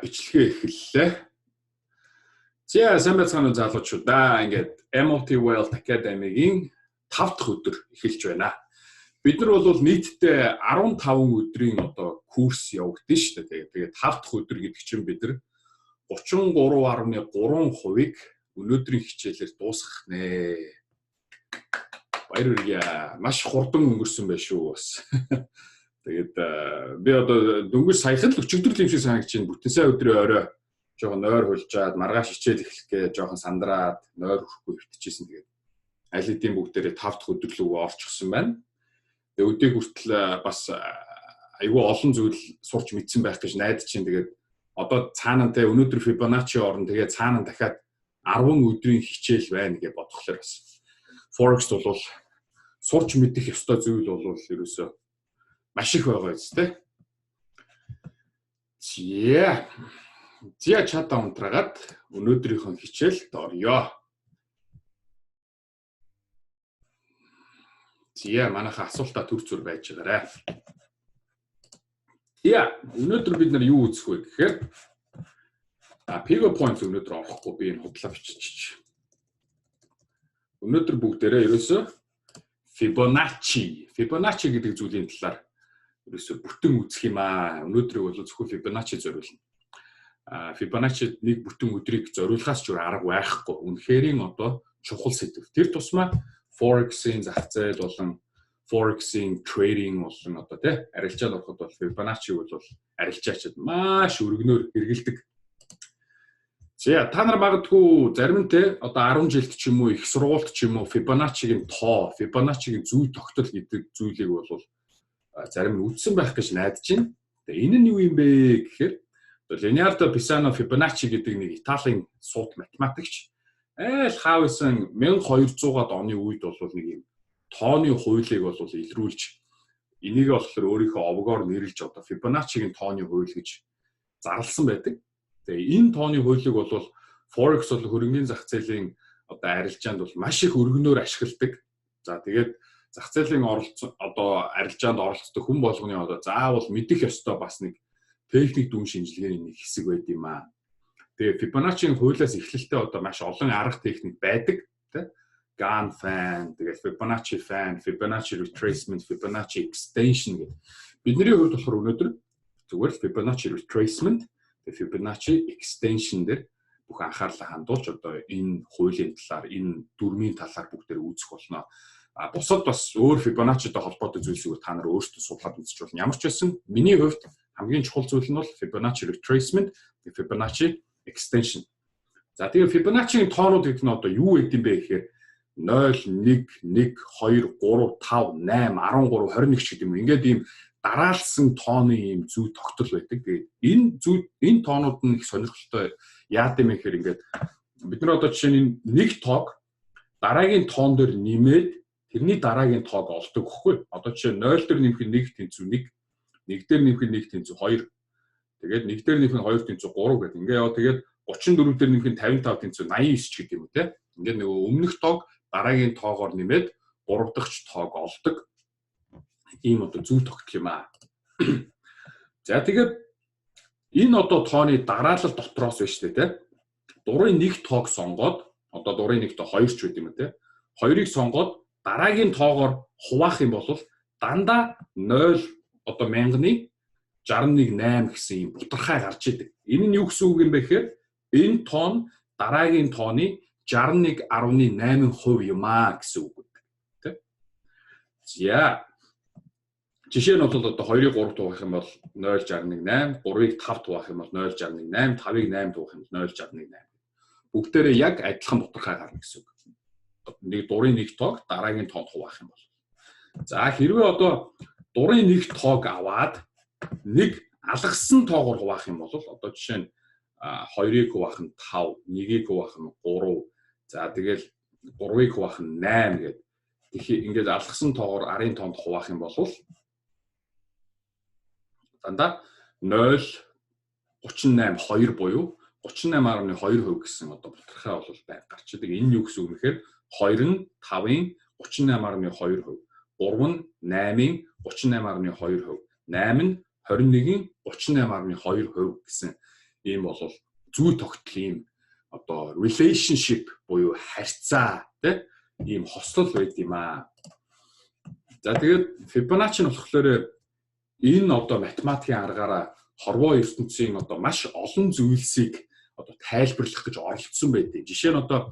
Бичлэгээ эхэллээ. Сайн байцгаана уу залуучуудаа. Ингээд MOT Wealth Academy-гийн 5 дахь өдөр эхэлж байна. Бид нар бол нийтдээ 15 өдрийн курс явагдсан шүү дээ. Тэгээд 5 дахь өдөр гэдэг чинь бид нар 33.3%-ийг өнөөдрийн хичээлээр дуусгах нэ. Баяр хүргэе. Маш хурдан өнгөрсөн байх шүү бас. Тэгээд би дөнгөж саяхан л өчигдөр юм шиг санагч чинь бүтэн сая өдрийн орой жоохон нойр хулжаад маргааш хичээл эхлэх гээ жоохон сандраад нойр өрөхгүй хөвтчихсэн. Тэгээд аль хэдийн бүгдээрээ 5 дахь өдөрлөгөө орчихсон байна. Тэгээд өдөө хүртэл бас айгүй олон зүйл сурч мэдсэн байх гэж найдаж чинь. Тэгээд одоо цаанантай өнөөдөр Fibonacci орно. Тэгээд цаанаа дахиад 10 өдрийн хичээл байна гэж бодхолоор бас Forex бол сурч мэдэх ёстой зүйл бол ерөөсөө маш их байгаа үстэй. Чат унтраагаад өнөөдрийнхөө хичээлд орё. Манайхаа асуултаа төр зүр байж байгаарай. Өнөөдөр бид нар юу үзэх вэ гэхээр Pivot Points өнөөдөр орохгүй би энэ худлаа бичиж. Өнөөдөр бүгдээрээ ерөөсөө Fibonacci гэдэг зүйлийн талаар ерөөсө бүтэн үзэх юм аа. Өнөөдрийг бол зөвхөн Fibonacci зориулна. Fibonacci нэг бүтэн өдрийг зориулахаас ч арга байхгүй. Үнэхэрийн чухал сэдв. Тэр тусмаа Forex-ийн зах зээл болон Forex-ийн trading болон арилжаанд ороход бол Fibonacci бол арилжаачид маш өргөнөөр хэрэгэлдэг. Та нар магадгүй зарим нь 10 жилд ч юм уу их сургуульд ч юм уу Fibonacci-гийн тоо, Fibonacci-гийн зүй тогтол гэдэг зүйлийг бол зарим нь үтсэн байх гэж найдаж байна. Тэгээ энэ нь юу юм бэ гэхээр Leonardo Pisano Fibonacci гэдэг нэг Италийн сууд математикч хаавсан 1200-аад оны үед бол нэг юм тооны хуулийг бол илрүүлж энийг болохоор өөрийнхөө овгоор нэрлж Fibonacci-гийн тооны хууль гэж зарласан байдаг. Тэгээ энэ тооны хуулийг бол Forex бол хөрөнгөний зах зээлийн арилжаанд бол маш их өргөнөөр ашигладаг. Тэгээд зах зээлийн арилжаанд оролцдог хүн болгоны заавал мэдэх ёстой бас нэг техник дүн шинжилгээний нэг хэсэг байд юм аа. Тэгээ Fibonacci-гийн хуулиас эхлэлтэй маш олон арга техник байдаг, Gann fan, тэгээ Fibonacci fan, Fibonacci retracement, Fibonacci extension гэх. Бидний хувьд болохоор өнөөдөр зүгээр Fibonacci retracement, Fibonacci extension дээр бүх анхаарлаа хандуулж энэ хуулийн талаар, энэ дүрмийн талаар бүгдээр үзэх болно. Бусад бас өөр Fibonacci-тэй холбоотой зүйлсийг та нар өөрсдөө судлаад үзэж болно. Ямар ч байсан миний хувьд хамгийн чухал зүйл нь бол Fibonacci retracement, Fibonacci extension. Тэгээ Fibonacci-гийн тоонууд гэдэг нь юу гэдэг юм бэ гэхээр 0, 1, 1, 2, 3, 5, 8, 13, 21 ч гэдэг юм. Ингээд ийм дараалсан тооны ийм зүй тогтол байдаг. Тэгээд энэ тоонууд нь их сонирхолтой яад юм гэхээр ингээд бид нар жишээ нь нэг тоог дараагийн тоон дээр нэмээд тэрний дараагийн тоог олдог гэхгүй. Жишээ 0 дээр нэмэх 1 тэнцүү 1, 1 дээр нэмэх 1 тэнцүү 2. Тэгээд 1 дээр нэмэх 2 тэнцүү 3 гэдэг. Тэгээд 34 дээр нэмэх 55 тэнцүү 89 ч гэдэг юм үү те. Ингээд нөгөө өмнөх тоог дараагийн тоогоор нэмээд 3 дахь тоог олдог. Ийм зүй тогтол юм аа. Тэгээд энэ тооны дараалал дотроос байна шүү дээ те. Дурын нэг тоог сонгоод дурын нэг тоо 2 ч байт юм те. 2-ыг сонгоод дараагийн тоогоор хуваах юм бол дандаа 0 1000-ны 61.8 гэсэн юм бутархай гарч идэг. Энэ нь юу гэсэн үг юм бэ гэхээр энэ тоон дараагийн тооны 61.8% юм аа гэсэн үг гэдэг. Жишээ нь бол 2-ыг 3 тугаах юм бол 0.61.8, 3-ыг 5 тугаах юм бол 0.61.8, 5-ыг 8 тугаах юм бол 0.61.8. Бүгдээрээ яг адилхан бутархай гарна гэсэн үг. Нэг дурын нэг тоог дараагийн тоонд хуваах юм бол. Хэрвээ дурын нэг тоог аваад нэг алгасан тоогоор хуваах юм бол жишээ нь 2-ыг хуваах нь 5, 1-ийг хуваах нь 3, тэгэл 3-ыг хуваах нь 8 гэдэг. Тэгэхээр ингээд алгасан тоогоор арын тоонд хуваах юм бол дандаа 0.38 2 буюу 38.2% гэсэн бутархай бол гарч идэг. Энэ юу гэсэн үг вэ гэхээр 2 нь 5-ын 38.2%, 3 нь 8-ын 38.2%, 8 нь 21-ийн 38.2% гэсэн ийм бол зүй тогтол ийм одоо relationship буюу харьцаа тий ийм хослол байд юм аа. За тэгээд Fibonacci нь болохоор энэ одоо математикийн аргаараа хорвоо ертөнцийн одоо маш олон зүйлсийг одоо тайлбарлах гэж оролцсон байдаг. Жишээ нь одоо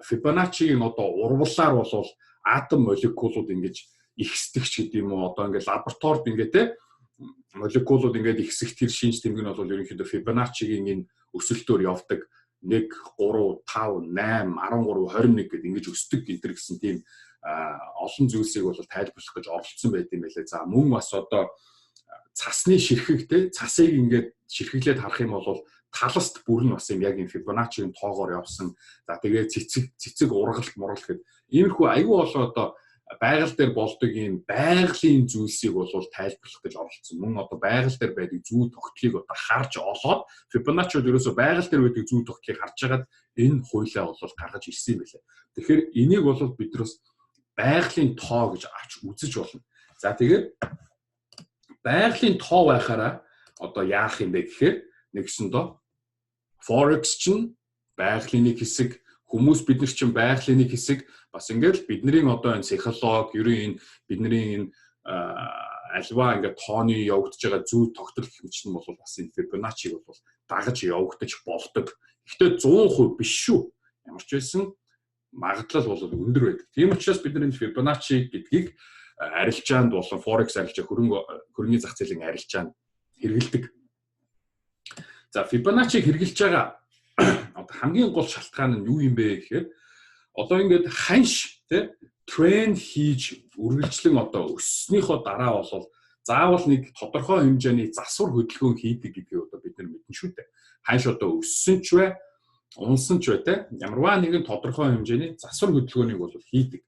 Fibonacci-ийн одоо урвалаар бол атом молекулууд ингэж ихсдэгч гэдэг юм уу, одоо ингээд лабораторид ингээд те молекулууд ингээд ихсэх тэр шинж тэмдэг нь бол ерөнхийдөө Fibonacci-ийн энэ өсөлтөөр явдаг 1 3 5 8 13 21 гэдэг ингэж өсдөг гэнтэр гэсэн тийм олон зүйлсийг бол тайлбарлах гэж оролцсон байт юм байлээ. За мөн бас одоо цасны ширхэг те цасыг ингээд ширхэглээд харах юм бол таласт бүр нь бас юм яг энэ Fibonacci-ийн тоогоор явсан. За тэгээд цэцэг ургалт мургалт гэдэг иймэрхүү аюу болоо одоо байгаль дээр болдог ийм байгалийн зүйлсийг бол тайлбарлах гэж оролцсон. Мөн одоо байгаль дээр байдаг зүй тогтлыг одоо харж олоод Fibonacci бол ерөөсөө байгаль дээр байдаг зүй тогтлыг харж агаад энэ хуулиа бол гаргаж ирсэн юм байна. Тэгэхээр энийг бол биднээс байгалийн тоо гэж авч үзэж болно. За тэгээд байгалийн тоо байхаараа одоо яах юм бэ гэхээр нэгсэндөө Forex чинь байгалийн нэг хэсэг, хүмүүс бид нар чинь байгалийн нэг хэсэг, бас ингээд бидний одоо энэ психологи, ерөн энэ бидний энэ альва ингээд тооны явагдаж байгаа зүй тогтол гэх мэт нь бол бас энэ Fibonacci-г бол дагаж явагдаж болдог. Гэхдээ 100% биш шүү. Ямар ч байсан магадлал бол өндөр байдаг. Тийм учраас бид нар энэ Fibonacci гэдгийг арилжаанд болон Forex арилжаа хөрөнгөний зах зээлийн арилжаанд хэрэгэлдэг. За Fibonacci хэрэгжилж байгаа одоо хамгийн гол шалтгаан нь юу юм бэ гэхээр одоо ингээд ханш тий тренд хийж үргэлжлэн одоо өсснийхөө дараа бол заавал нэг тодорхой хэмжээний засвар хөдөлгөөн хийдэг гэдгийг одоо бид нар мэднэ шүү дээ. Ханш одоо өссөн ч бай, унсан ч бай тий ямарваа нэгэн тодорхой хэмжээний засвар хөдөлгөөнийг бол хийдэг.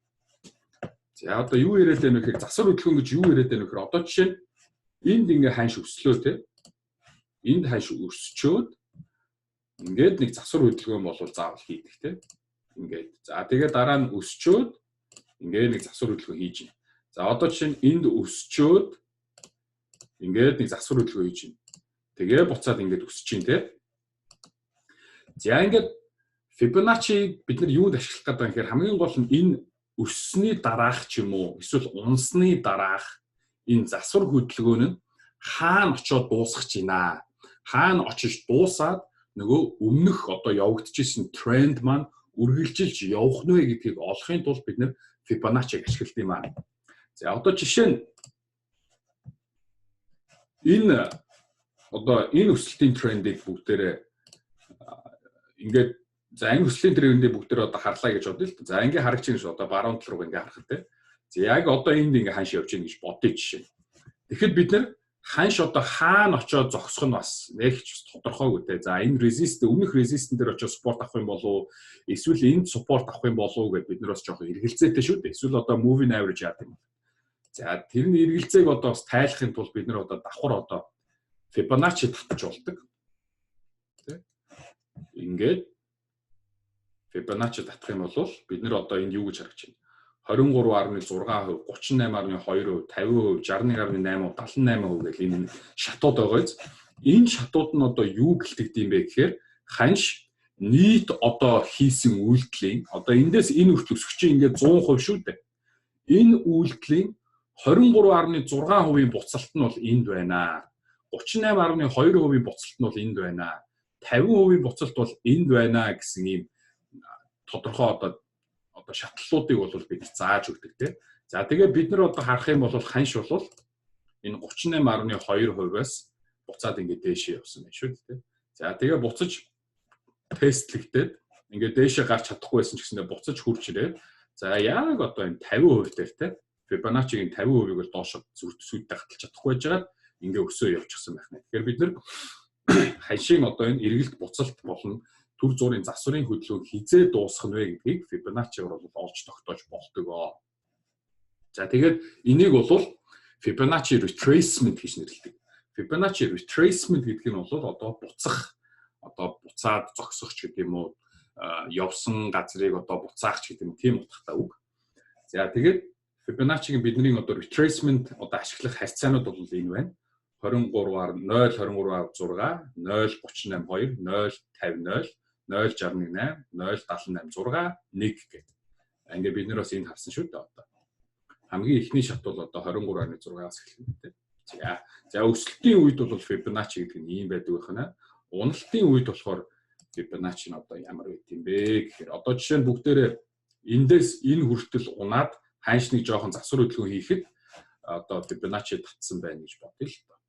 За одоо юу яриад байна вэ гэхээр засвар хөдөлгөөн гэж юу яриад байна вэ гэхээр одоо жишээ нь энд ингээ ханш өслөө тий энд ханш өсчөөд ингээд нэг засвар хөдөлгөөн бол заавал хийдэг тий ингээд. За тэгээд дараа нь өсчөөд ингээд нэг засвар хөдөлгөөн хийж байна. За одоо жишээ нь энд өсчөөд ингээд нэг засвар хөдөлгөөн хийж байна. Тэгээ буцаад ингээд өсөж чинь тий. За ингээд Fibonacci бид нар юунд ашиглах гэдэг юм гэхээр хамгийн гол нь энэ өссөний дараах ч юм уу эсвэл унсны дараах энэ засвар хөдөлгөөн нь хаана очиод дуусах гэж байна. Хаана очиж дуусаад нөгөө өмнөх одоо явагдчихсэн тренд маань үргэлжилж явах нь вэ гэдгийг олохын тулд бид нэр Fibonacci-г ашигладаг юм аа. За одоо жишээ нь энэ өсөлтийн трендийг бүгдээрээ ингээд за энэ өсөлтийн трендийг бүгдээрээ одоо харлаа гэж бодъё л да. За ингээд харагч юм шүү одоо баруун тал руу ингээд харах те. За яг одоо энд ингээд ханш явж гин гэж бодъё жишээ. Тэгэхэд бид нэр ханш одоо хаана очиод зогсох нь бас нэг ч тодорхойгүй те. За энэ өмнөх резистент дээр очиод support авах юм болов уу? Эсвэл энд support авах юм болов уу гэдээ бид нар бас жоохон эргэлзээтэй шүү дээ. Эсвэл одоо moving average яадаг юм. За тэрний эргэлзээг одоо бас тайлахын тулд бид нар одоо давхар одоо Fibonacci татж болдог. Тэ? Ингээд Fibonacci татах юм бол бид нар одоо энд юу гэж харагч байна? 23.6%, 38.2%, 50%, 61.8%, 78% гэх энэ шатууд байгааз. Энэ шатууд нь одоо юу гэлтэгд юм бэ гэхээр ханш нийт одоо хийсэн үйлдэлийн одоо эндээс энэ хүртэл өсөх чинь ингээд 100% шүү дээ. Энэ үйлдэлийн 23.6%-ийн буцалт нь бол энд байна. 38.2%-ийн буцалт нь бол энд байна. 50%-ийн буцалт бол энд байна гэсэн ийм тодорхой одоо шатлалуудыг бол бид зааж өгдөг тийм. За тэгээ бид нар одоо харах юм бол ханш бол энэ 38.2%-аас буцаад ингээд дээшээ явсан байна шүү дээ. За тэгээ буцаж тестлэгдээд ингээд дээшээ гарч чадахгүй байсан ч гэсэндээ буцаж хурж ирээд за яг одоо энэ 50% дээр тийм Fibonacci-гийн 50%-ийг бол доош сүрдтэй хаталж чадахгүй байжгаад ингээд өсөө явчихсан байх нэ. Тэгэхээр бид нар ханшийн одоо энэ эргэлт буцалт болон төр зургийн засварын хөдөлгөөг хизээ дуусгах нь вэ гэдгийг Fibonacci-гаар бол олж тогтоож болдог. За тэгээд энийг бол Fibonacci retracement гэж нэрлэдэг. Fibonacci retracement гэдэг нь бол одоо буцаад зогсох ч гэдэг юм уу, явсан газрыг одоо буцаах ч гэдэг юм тийм утгатай үг. За тэгээд Fibonacci-гийн бидний одоо retracement одоо ашиглах харьцаанууд бол энэ байна. 23-аар 023-аар 6, 038-2, 050-0, 061-8, 078-6, 1 гэх. Ингээ бид нэр бас энд харсан шүү дээ одоо. Хамгийн ихний шат бол одоо 23.6-аас эхэлнэ гэдэг. За өсөлтийн үед бол Fibonacci гэдэг нь ийм байдаг байна. Уналтын үед болохоор Fibonacci нь одоо ямар байт юм бэ гэхээр одоо жишээ нь бүгдээрээ эндээс энэ хүртэл унаад ханшныг жоохон засвар хөдөлгөөн хийхэд одоо Fibonacci татсан байна гэж бодъё л доо.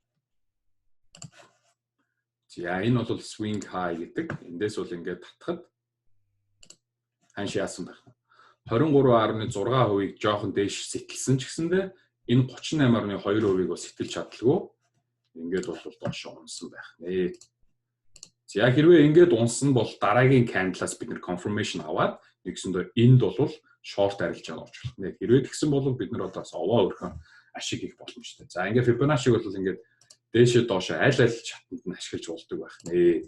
За энэ бол swing high гэдэг. Эндээс бол ингээд татхад ханш яасан байх. 23.6%-ийг жоохон дээш сэтэлсэн ч гэсэндээ энэ 38.2%-ийг бас сэтэлж чадлаггүй. Ингээд бол доош унсан байх нэ. За хэрвээ ингээд унсан бол дараагийн candle-аас бид нэр confirmation аваад нэгсэндээ энд бол short арилж байгаа болж байна. Хэрвээ тэгсэн бол бид нар одоо овоо өрхөн ашиг хийх боломжтой. За ингээд Fibonacci бол ингээд дээшээ доошоо аль шатанд нь ашиглаж болдог байх нэ.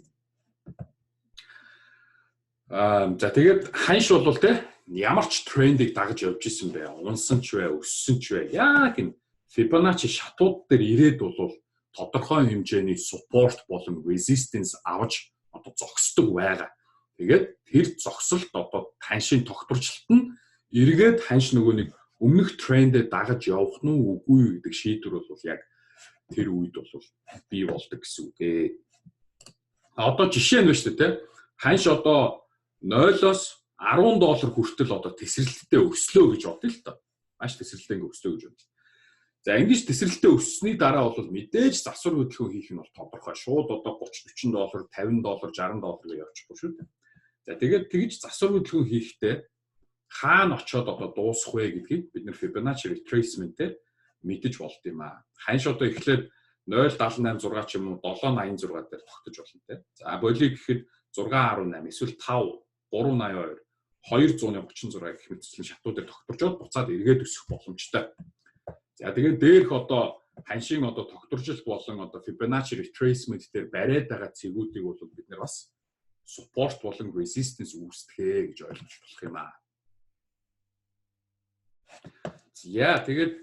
За тэгээд ханш бол те ямар ч трендийг дагаж явж исэн бэ? Унсан ч вэ, өссөн ч вэ? Яг энэ Fibonacci шатууд дээр ирээд бол тодорхой хэмжээний support болон resistance авч одоо зогсдог байгаа. Тэгээд тэр зогсолт одоо ханшийн тогтворчлолт нь эргээд ханш нөгөө нэг өмнөх трендээ дагаж явах нь үгүй гэдэг шийдвэр бол яг тэр үед бол бий болдог гэсэн үг ээ. Одоо жишээ нь байна шүү дээ. Ханш одоо 0-оос $10 хүртэл одоо тесрэлттэй өслөө гэж бодъё л доо. Маш тесрэлттэй өслөө гэж бодъё. За ингэж тесрэлттэй өссөний дараа бол мэдээж засвар хөдөлгөөн хийх нь бол тодорхой. Шууд одоо $30, $40, $50, $60 гэж явчихгүй шүү дээ. За тэгээд тэгж засвар хөдөлгөөн хийхдээ хаана очиод одоо дуусах вэ гэдгийг бид нэр Fibonacci retracement-ээр мэдэж болд юм аа. Ханш одоо эхлээд 0.786 ч юм уу 7.86 дээр тогтож болно те. За болиг гэхэд 6.18 эсвэл 5, 3.82, 236 гэх мэтчлэн шатуудаар тогтворжоод буцаад эргээд өсөх боломжтой. За тэгээд дээрх одоо ханшийн одоо тогтворжилт болон одоо Fibonacci retracement дээр бариад байгаа цэгүүдийг бол бид нар бас support болон resistance үүсгэхээ гэж ойлгож болох юм аа. За тэгээд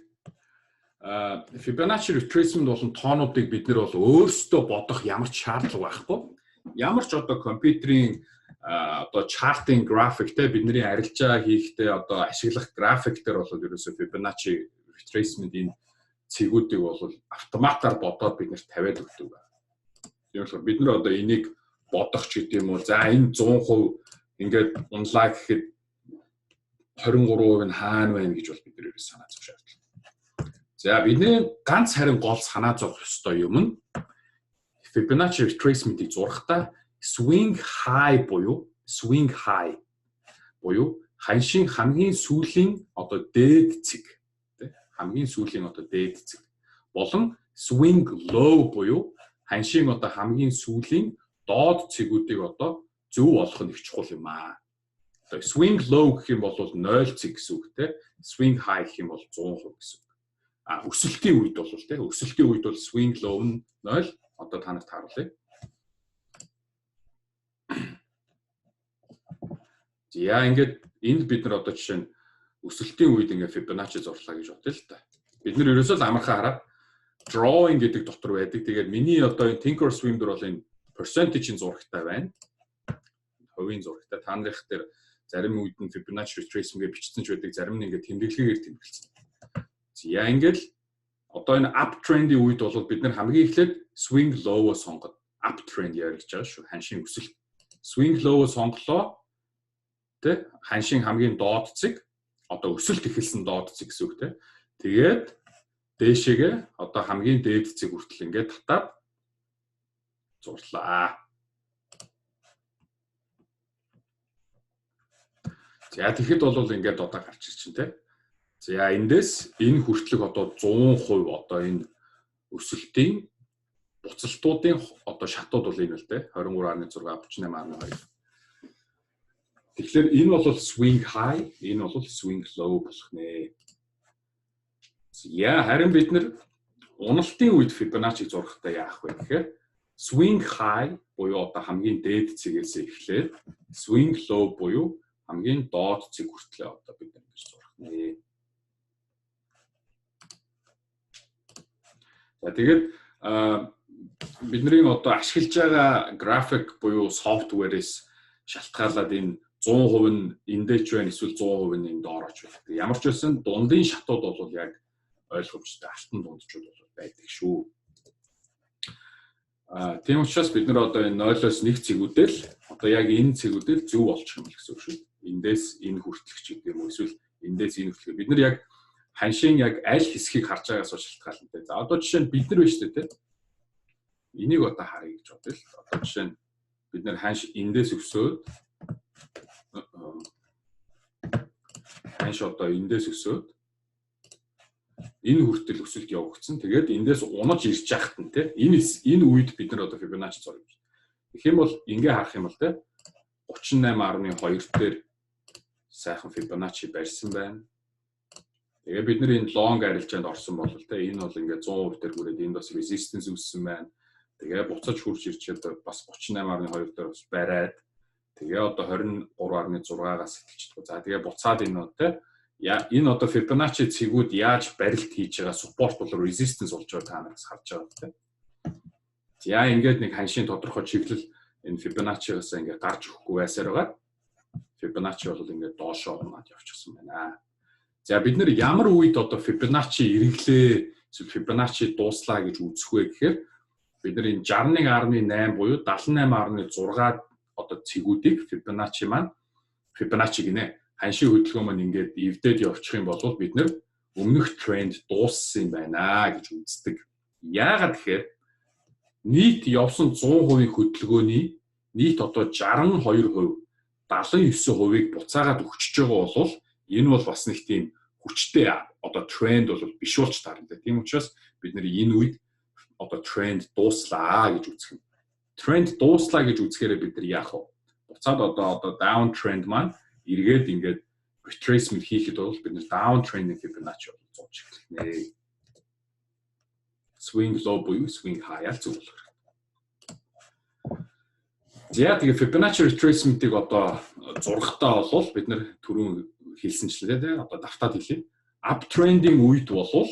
Fibonacci retracement болон тоонуудыг бид нэр бол өөрсдөө бодох ямар ч шаардлага байхгүй. Ямар ч одоо компьютерийн одоо charting graphic те бидний арилжаа хийхдээ одоо ашиглах график дээр бол ерөөсөө Fibonacci retracement-ийн цэгүүдийг бол автоматар бодоод бид нэр тавиад өгдөг. Тийм болохоор бид нар одоо энийг бодох ч гэдэг юм уу. За энэ 100% ингээд унлаа гэхэд 23% нь хаана байна гэж бол бид нэр ерөөсөө санаа зовж шаардлагатай. За бидний ганц харин гол санаа зовх ёстой юм нь Fibonacci retracement-ийг зурхтаа swing high буюу ханшийн хамгийн сүүлийн одоо дээд цэг хамгийн сүүлийн одоо дээд цэг болон swing low буюу ханшийн одоо хамгийн сүүлийн доод цэгүүдийг одоо зөв олох нь их чухал юм аа. Одоо swing low гэх юм бол 0 цэг гэсэн үг те. Swing high гэх юм бол 100% гэсэн үг. Өсөлтийн үед бол те өсөлтийн үед бол swing low нь 0 одоо та нарт харуулъя. За ингээд энд бид нар одоо жишээ нь өсөлтийн үед ингээд Fibonacci зурлаа гэж бодъё л та. Бид нар ерөөсөө л амархан хараад drawing гэдэг дотор байдаг. Тэгээд миний одоо энэ Thinkorswim дээр бол энэ percentage-ийн зурагтай байна. Хувийн зурагтай. Та нарын дээр зарим үед нь Fibonacci retracement гэж бичсэн ч байдаг, зарим нь ингээд тэмдэглэгээр тэмдэглэсэн. За ингээд одоо энэ uptrend-ийн үед бол бид нар хамгийн эхлээд swing low-оо сонгоод uptrend явуулж байгаа шүү. Ханшийн өсөлт. Swing low-оо сонголоо. Тэ ханшийн хамгийн доод цэг одоо өсөлт эхэлсэн доод цэг гэсэн үг те. Тэгээд дээшээгээ одоо хамгийн дээд цэг хүртэл ингээд татаад зурлаа. За тэгэхэд бол ингээд одоо гарч ирчин те. За эндээс энэ хүртлэх одоо 100% одоо энэ өсөлтийн буцалтуудын одоо шатууд бол энэ л те 23.6 38.2. Тэгэхээр энэ бол swing high, энэ бол swing low болох нэ. За харин бид нар уналтын үед Fibonacci зурхтаа яах вэ гэхээр swing high буюу одоо хамгийн дээд цэгээс эхлээд swing low буюу хамгийн доод цэг хүртлээ одоо бид нар ингэж зурх нэ. За тэгээд бидний одоо ашиглаж байгаа график буюу софтверээс шалтгаалаад энэ 100% нь эндээч байна эсвэл 100% нь энэ доорооч байна. Ямар ч байсан дундын шатууд бол яг ойлгомжтой алтан дундчууд бол байдаг шүү. Тийм учраас бид нар одоо энэ 0-оос 1 цэгүүдэл одоо яг энэ цэгүүдэл зөв болчих юм гэсэн үг шүү. Эндээс энэ хүртэлч гэдэг юм уу эсвэл эндээс энэ хүртэлч. Бид нар яг ханшийн яг аль хэсгийг харж байгаас шалтгаалтай. За одоо жишээ нь бид нар байна шүү дээ, тийм. Энийг одоо харъя гэж бодъё л. Одоо жишээ нь бид нар ханш эндээс өсөөд ханш одоо эндээс өсөөд энэ хүртэл өсөлт явагдсан. Тэгээд эндээс унаж ирж яхад нь тийм. Энэ үед бид нар одоо Fibonacci зураг. Тэгэх юм бол ингээ харах юм бол тийм 38.2 дээр сайхан Fibonacci барьсан байна. Тэгээ бид нар энэ long арилжаанд орсон бол тийм энэ бол ингээ 100% дээр хүрээд энд бас resistance үүссэн байна. Тэгээ буцаж хурж ирчээд бас 38.2 дээр бас бариад тэгээ одоо 23.6-аас сэтэлчихдэг. За тэгээ буцаад энэ одоо энэ одоо Fibonacci цэгүүд яаж барилт хийж байгаа support болон resistance болж байгаа та нараас харж байгаа тийм. За ингээд нэг ханшийн тодорхой чиглэл энэ Fibonacci-гаас ингээд гарч өгөхгүй байсаар байгаа. Fibonacci бол ингээд доошоо унаад явчихсан байна. За бид нэр ямар үед одоо Fibonacci эргэлээ эсвэл Fibonacci дууслаа гэж үзэх вэ гэхээр бид нар энэ 61.8 буюу 78.6 одоо цэгүүдийг Fibonacci гинэ. Ханшийн хөдөлгөөн маань ингээд эвдээд явчих юм бол бид нар өмнөх тренд дууссан юм байна гэж үздэг. Яагаад гэхээр нийт явсан 100% хөдөлгөөний нийт одоо 62%, 79%-ийг буцаагаад өгчөж байгаа бол энэ бол бас нэг тийм хүчтэй одоо тренд бол биш болж таарна. Тийм учраас бид нар энэ үед одоо тренд дууслаа гэж үзэх юм. Тренд дууслаа гэж үзэхээр бид нар яах вэ? Буцаад одоо down trend маань эргээд ингээд retracement хийхэд бол бид нэр down trend-ийн Fibonacci бол зурж эхэлнэ. Swing low буюу swing high аль зүйл. За тэгээ Fibonacci retracement-ийг одоо зургатаа бол бид нэр түрүүн хэлсэнчлээ тийм одоо давтаад хэлье. Uptrend-ийн үед бол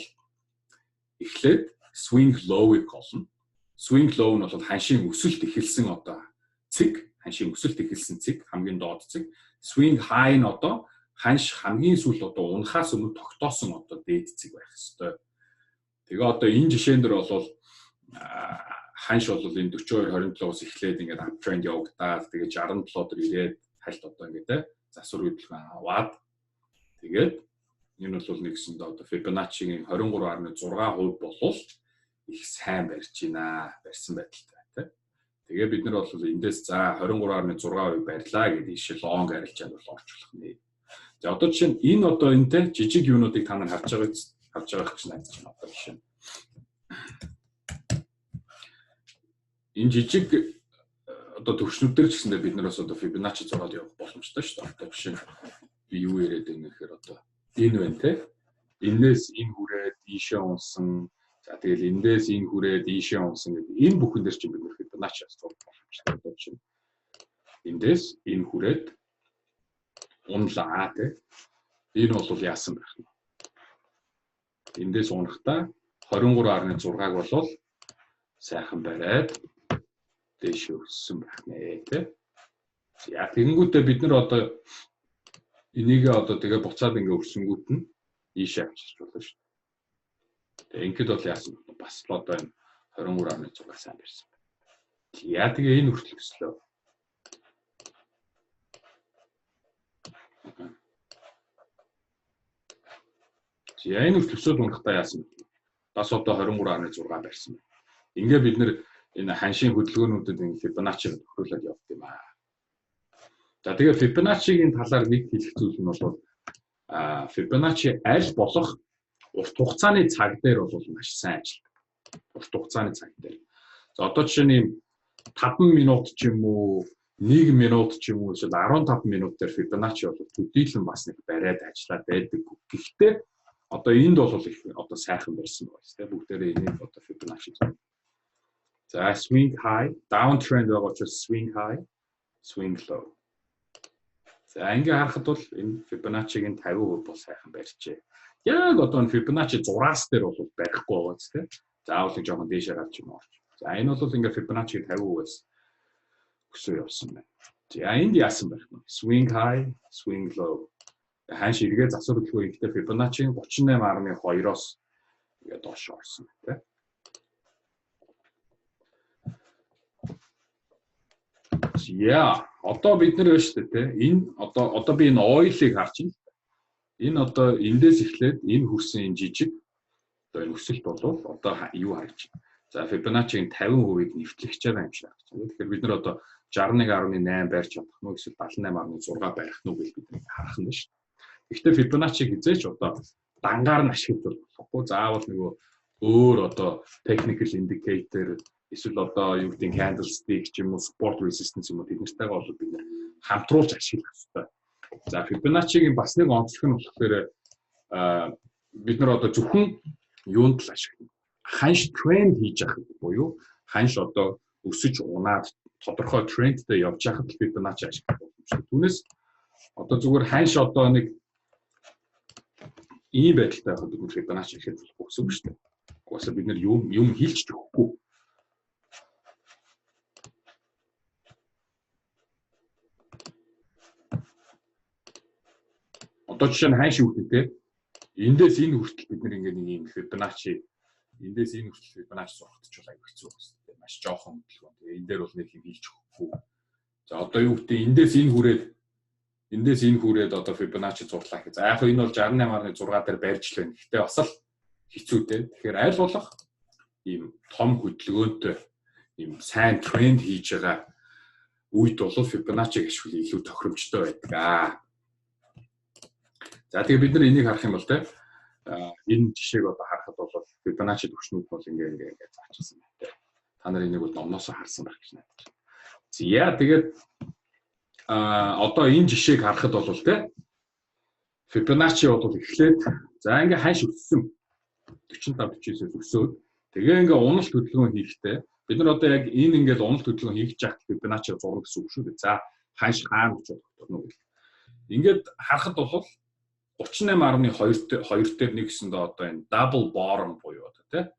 эхлээд swing low-ыг олно. Swing low нь бол ханшийн өсөлт эхэлсэн одоо цэг, ханшийн өсөлт эхэлсэн цэг, хамгийн доод цэг. Swing high нь одоо ханш хамгийн сүүл одоо унахаас өмнө тогтоосон одоо дээд цэг байх хэвээр. Тэгээ одоо энэ жишээн дээр бол ханш бол энэ 42-27-оос эхлээд ингээд uptrend явагдаад тэгээ 67 дээр ирээд хальт одоо ингээд засвар хөдөлгөөн аваад тэгээд энэ бол нэгсэнд одоо Fibonacci-гийн 23.6% болвол их сайн барьж байна. Барьсан байдалтай тийм. Тэгээ бид нар бол эндээс за 23.6% барьлаа гэдэг ишээ long арилжаанд бол орчуулах нэ. За одоо жишээ нь энэ одоо энэтэй жижиг юунуудыг та нар харж байгаа гэж найдаж байна одоо жишээ. Энэ жижиг одоо төвшнүүд дээр ч гэсэндээ бид нараас одоо Fibonacci зураад явах боломжтой шүү дээ. Одоо жишээ нь би юу яриад байна гэхээр одоо энэ байна те. Энээс энэ хүрээд ийшээ унсан. За тэгэл эндээс энэ хүрээд ийшээ унсан гэдэг. Энэ бүхэн дээр чинь бид нэр Fibonacci зурах боломжтой одоо жишээ. Эндээс энэ хүрээд унлаа те. Энэ бол яасан байх вэ? Эндээс унахтаа 23.6-г болвол сайхан бариад дэш өссөн байх нэ те. За тэгэнгүүтээ бид нар одоо энийг одоо тэгээ буцаад ингээ өрсөнгүүт нь ийшээ авчирч болно шүү. Тэгээ ингээд бол яасан бэ? Бас л одоо энэ 23.6 сайн барьсан байна. Яа тэгээ энэ хүртэл өслөө. За энэ хүртэл унахтаа яасан бэ? Бас одоо 23.6 барьсан байна. Ингээ бид нэр энэ ханшийн хөдөлгөөнүүдэд ингэ Fibonacci тохируулаад явт юм аа. За тэгээ Fibonacci-гийн талаар нэг хэлэх зүйл нь бол Fibonacci аль болох урт хугацааны цаг дээр бол маш сайн ажилладаг. Урт хугацааны цаг дээр. За одоо жишээ нь 5 минут ч юм уу, 1 минут ч юм уу, эсвэл 15 минут дээр Fibonacci бол төдийлөн бас нэг бариад ажиллаад байдаг. Гэхдээ одоо энд бол их одоо сайхан барьсан байна тийм бүгдээрээ энийг одоо Fibonacci. За swing high, downtrend байгаа учраас swing high, swing low. За ингээ харахад бол энэ Fibonacci-гийн 50% бол сайхан барьжээ. Яг одоо энэ Fibonacci 6-аас дээр бол барихгүй байгаа тийм. заавал жоохон дээшээр авч юм орч. За энэ бол ингээд Fibonacci 50%-аас өсөө явсан байна. За энд яасан байх вэ? Swing high, swing low. Ханш эргээ засвар хөдөлгөөн ихтэй Fibonacci 38.2-оос ингээд доош орсон тийм. Яа, одоо бид нар байна шүү дээ тийм. Энэ одоо би энэ oil-ыг харж байна. Энэ одоо эндээс эхлээд энэ хүрсэн энэ жижиг одоо энэ өсөлт бол одоо юу харж байна. За Fibonacci-ийн 50%-ийг нэвтлэгч байгаа юм шиг харж байна. Тэгэхээр бид нар одоо 61.8 барьж чадах нь эсвэл 78.6 барих нь гэж бид харах нь шүү дээ. Гэхдээ Fibonacci хизээч одоо дангаар нь ашиглаж болохгүй. Заавал нөгөө өөр одоо technical indicator эсвэл одоо юу гэдэг candlestick ч юм уу support resistance юм уу тэднэртэйгээ бол бид нэр хамтруулж ашиглах хэрэгтэй. За Fibonacci-гийн бас нэг онцлог нь болохоор бид нар одоо зөвхөн юунд л ашиглана. Ханш тренд хийж явах буюу ханш одоо өсөж унаад тодорхой трендтэй явж байхад Fibonacci ашиглах боломжтой. Түүнээс одоо зүгээр ханш одоо нэг ийм байдалтай байхад Fibonacci ихэд болох гэсэн үг шүү дээ. Угаасаа бид нар юм хийлж өгөхгүй. Одоо жишээ нь ханш үүрэгтэй эндээс энэ хүртэл бид нар ингээд нэг юм Fibonacci эндээс энэ хүртэл Fibonacci сурахтч бол аяг хэцүү байна. Маш жоохон хөдөлгөөн. Тэгээ энэ дээр бол нэг юм хийлж өгөхгүй. За одоо юу гэдэг эндээс энэ хүрээд одоо Fibonacci зурлаа гэх. За яг энэ бол 68.6 дээр барьж л байна. Гэхдээ бас л хэцүүтэй. Тэгэхээр аль болох ийм том хөдөлгөөнтэй ийм сайн тренд хийж байгаа үед бол Fibonacci ашиглах илүү тохиромжтой байдаг. За тэгээ бид нар энийг харах юм бол энэ жишээг одоо харахад бол Fibonacci түвшнүүд бол ингээд заачсан байна. Та нар энийг бол номноос харсан байх гэж найдаж. За тэгээд одоо энэ жишээг харахад бол Fibonacci бол эхлээд за ингээд ханш өссөн 45-49-ээс өсөөд тэгээ ингээд уналт хөдөлгөөн хийхдээ бид нар одоо яг энэ ингээд уналт хөдөлгөөн хийж яхад Fibonacci зурна гэсэн үг шүү дээ. За ханш хаана гэж бодох вэ? Ингээд харахад бол 38.2 дээр нэгсэндээ одоо энэ double bottom буюу одоо тий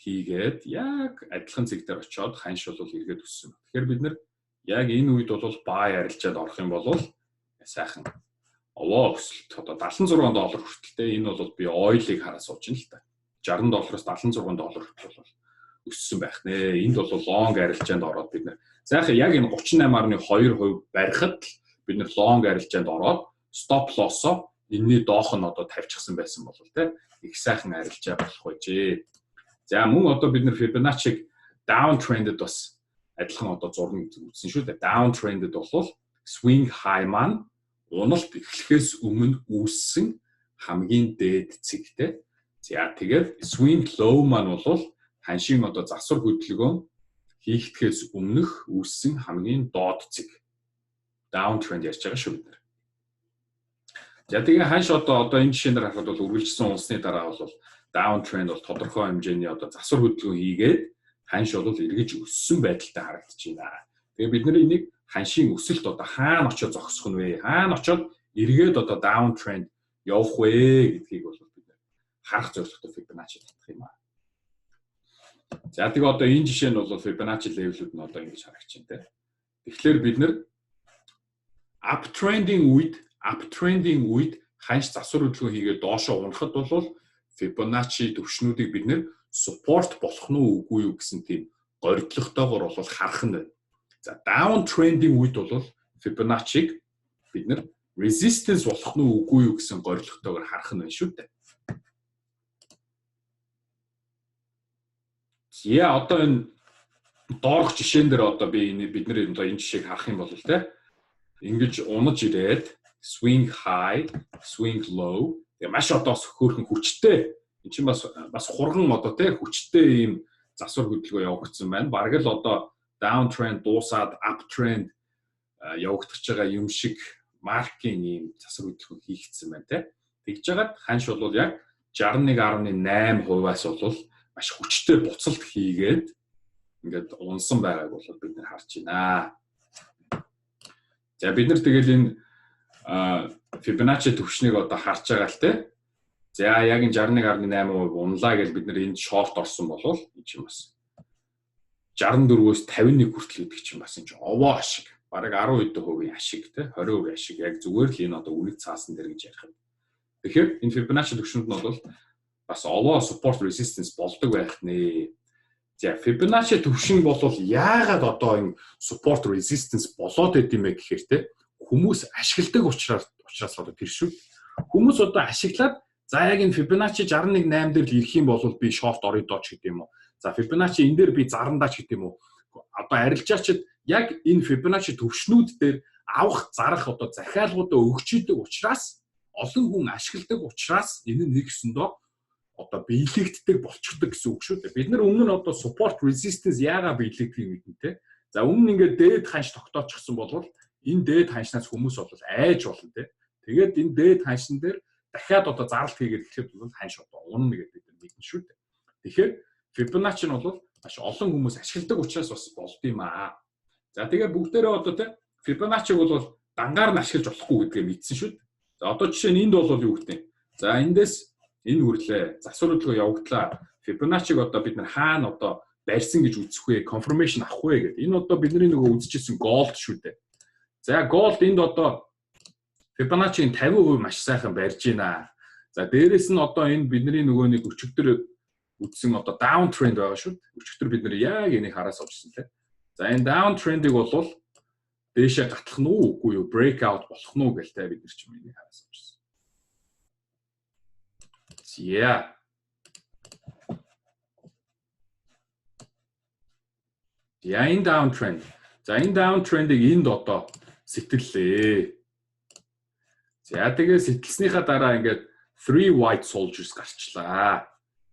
хийгээд яг адилхан зэг дээр очиод ханш бол эргээд өссөн. Тэгэхээр бид нэр яг энэ үед бол buy арилжаад орох юм бол сайхан овоо өсөлт одоо $76 хүртэлтэй энэ бол би oil-ыг хараа сууж ин л та. $60-аас $76 хүртэл бол өссөн байх нэ. Энд бол long арилжаанд ороод бид нэр сайхан яг энэ 38.2% барихад бид нэр long арилжаанд ороод stop loss-оо энэний доох нь одоо тавьчихсан байсан бол тэ их сайхан арилжаа болох байжээ. За мөн одоо бид нэр Fibonacci down trended бас адилхан одоо зурна үзсэн шүү дээ. Down trended бол swing high маань уналт эхлэхээс өмнө үүссэн хамгийн дээд цэгтэй. За тэгээд swing low маань бол ханшийн одоо засвар хөдөлгөөн хийхдгээс өмнөх үүссэн хамгийн доод цэг. Down trend ярьж байгаа шүү бид. За тэгээ ханш одоо энэ жишээнээр харахад бол үргэлжлсэн унсны дараа бол down trend бол тодорхой хэмжээний одоо засвар хөдөлгөөн хийгээд ханш бол эргэж өссөн байдалтай харагдаж байна. Тэгээ бид нэр энийг ханшийн өсөлт одоо хаана очиод зогсох нь вэ? Хаана очиод эргээд одоо down trend явах вэ гэдгийг бол бид харах зорилготой Fibonacci татах юм аа. За тэгээ одоо энэ жишээ нь бол Fibonacci level-үүд нь одоо ингэж харагч байна те. Тэгэхээр бид нэр uptrending үед ханш засвар хөдөлгөөн хийгээд доошоо унахад бол Fibonacci түвшнүүдийг бид нэр support болох нь үгүй юу гэсэн тийм горигдлоготойгоор бол харах нь байна. За down trending үед бол Fibonacci-г бид нэр resistance болох нь үгүй юу гэсэн горигдлоготойгоор харах нь байна шүү дээ. Я одоо энэ доорх жишээн дээр одоо бид нэр энэ жишээг харах юм бол ингэж унаж ирээд swing high, swing low. Тэгээ маш одоо хөөрхөн хүчтэй. Энд чинь бас хурган одоо тий хүчтэй ийм засвар хөдөлгөөн явагдсан байна. Бараг л одоо down trend дуусаад up trend явагдаж байгаа юм шиг маркийн ийм засвар хөдөлгөөн хийгдсэн байна тий. Тэгж жагаад ханш бол яг 61.8%-аас бол маш хүчтэй буцалт хийгээд ингээд унсан байгааг бол бид нар харж байна. За бид нар тэгэл энэ Fibonacci түвшнийг одоо харж байгаа л тий. За яг энэ 61.8% унлаа гэж бид нэр энд шорт орсон болвол энэ чинь бас 64-өөс 51 хүртэл гэдэг чинь бас энэ овоо ашиг. Бараг 10% ашиг те 20% ашиг яг зүгээр л энэ одоо үнэт цаасан дээр гэж ярих юм. Тэгэхээр энэ Fibonacci түвшинд нь бол бас овоо support resistance болдог байх нэ. За Fibonacci түвшин бол яагаад одоо энэ support resistance болоод байд юм бэ гэхээр те хүмүүс ашигладаг учраас одоо тэр шүү. Хүмүүс одоо ашиглаад за яг энэ Fibonacci 61.8 дээр л ирэх юм бол би short орё доо ч гэдэм юм уу. За Fibonacci энэ дээр би зарандаа ч гэдэм үү. Одоо арилжаачид яг энэ Fibonacci төвшнүүд дээр авах зарах одоо захиалгуудаа өгч идэг учраас олон хүн ашигладаг учраас энэ нэг өсөндөө одоо биелэгддэг болчихдог гэсэн үг шүү дээ. Бид нар өмнө нь одоо support resistance яагаад биелэгдгийг мэднэ те. За өмнө ингээд дээд ханш тогтоочихсон бол энэ дээд ханшнаас хүмүүс бол айж болно те. Тэгээд энэ дээд ханшин дээр дахиад одоо зарлалт хийгээд эхлэхэд бол ханш одоо унана гэдэг бид нар мэднэ шүү дээ. Тэгэхээр Fibonacci нь бол маш олон хүмүүс ашигладаг учраас бас болд юм аа. За тэгээ бүгдээрээ одоо те Fibonacci бол дангаар нь ашиглаж болохгүй гэдгээ мэдсэн шүү дээ. За одоо жишээ нь энд бол юу гэдэг юм. За эндээс энэ хүрлээ засвар хөдөлгөөн явагдлаа. Fibonacci-г одоо бид нар хаана одоо барьсан гэж үзэх вэ? Confirmation авах вэ гэдэг. Энэ одоо бидний нөгөө үзчихсэн gold шүү дээ. За gold энд одоо Fibonacci-ийн 50% маш сайхан барьж байна. За дээрэс нь одоо энэ бидний нөгөө нэг өчигдөр үтсэн одоо down trend байгаа шүү. Өчигдөр бид нар яг энийг хараас авчихсан тийм. За энэ down trend-ийг бол дээшээ гатлах нь уу үгүй юу? Breakout болох нь уу гэлтэй бид нар ч юм энийг хараас авчихсан. Yeah. За энэ down trend. За энэ down trend-ийг энд одоо сэтгэллээ. За тэгээ сэтгэлснийхаа дараа ингээд 3 white soldiers гарчлаа.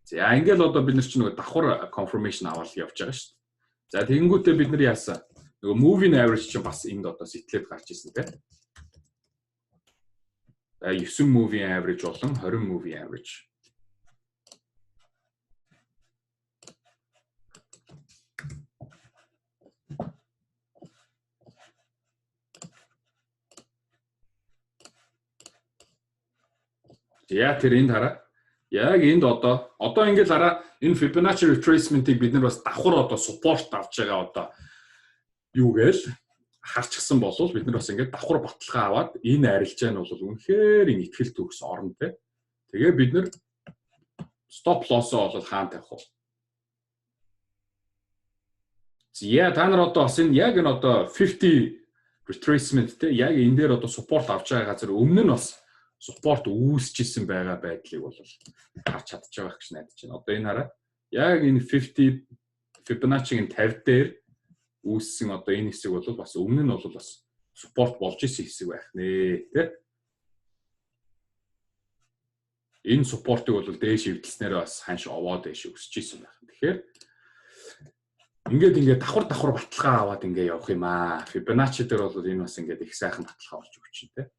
За ингээл одоо бид нар ч нөгөө давхар confirmation аваад явж байгаа шүү дээ. За тэгэнгүүтээ бид нар яасан? Нөгөө moving average чинь бас энд одоо сэтлээд гарч ирсэн тийм. За 9 moving average болон 20 moving average. За тэр энд хараа. Яг энд одоо ингээл хараа энэ Fibonacci retracement-ийг бид нар бас давхар одоо support авч байгаа одоо юу гээл харчихсан болвол бид нар бас ингээд давхар баталгаа аваад энэ арилжаа нь бол үнэхээр энэ ихтгэл төгс орно те. Тэгээ бид нар stop loss-оо бол хаана тавих вэ? Зя та нар одоо бас энэ яг энэ одоо 50 retracement те яг энэ дээр одоо support авч байгаа газар өмнө нь бас support үүсчихсэн байгаа байдлыг бол харж чадчих байгаа гэж найдаж байна. Одоо энэ хараа яг энэ 50 Fibonacci-гийн 50 дээр үүссэн одоо энэ хэсэг бол бас өмнө нь бол бас support болж исэн хэсэг байх нэ тий. Энэ support-ыг бол дээш эвдэлснээр бас ханш овоод дээш өсөж исэн байх. Тэгэхээр ингээд давхар баталгаа аваад ингээд явах юм аа. Fibonacci дээр бол энэ бас ингээд их сайхан баталгаа болж өгч чинь тий.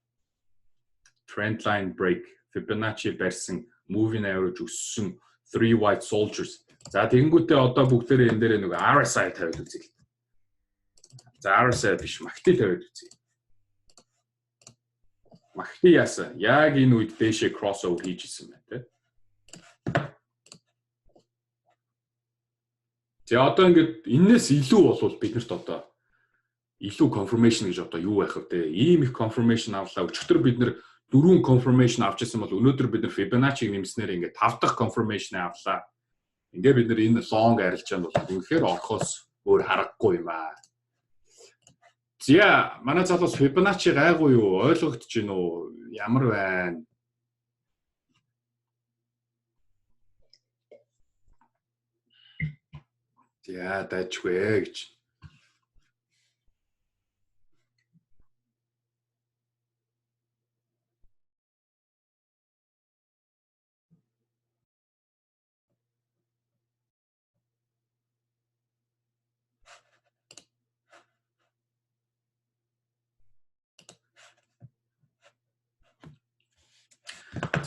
Trend line break, Fibonacci барьсан, moving average өссөн, 3 white soldiers. За тэгэнгүүтээ одоо бүгдээрээ энэ дээр нэг RSI тавиад үзье. За RSI биш, MACD тавиад үзье. MACD яасан? Яг энэ үед дэшээ crossover хийжсэн байна, тийм. За одоо ингээд энэс илүү болвол биднэрт одоо илүү confirmation гэж одоо юу байх вэ те? Ийм их confirmation авлаа. Өчигдөр бид нэр 4 confirmation авч ирсэн бол өнөөдөр бид нэр Fibonacci-г нэмснээр ингээд 5 дахь confirmation авлаа. Ингээд бид нэр энэ long арилж байгаа бол үнэхээр орхоос өөр харахгүй юм аа. За манай залуус Fibonacci гайгүй юу? Ойлгогдож байна уу? Ямар байна? За дайчгүй гэж.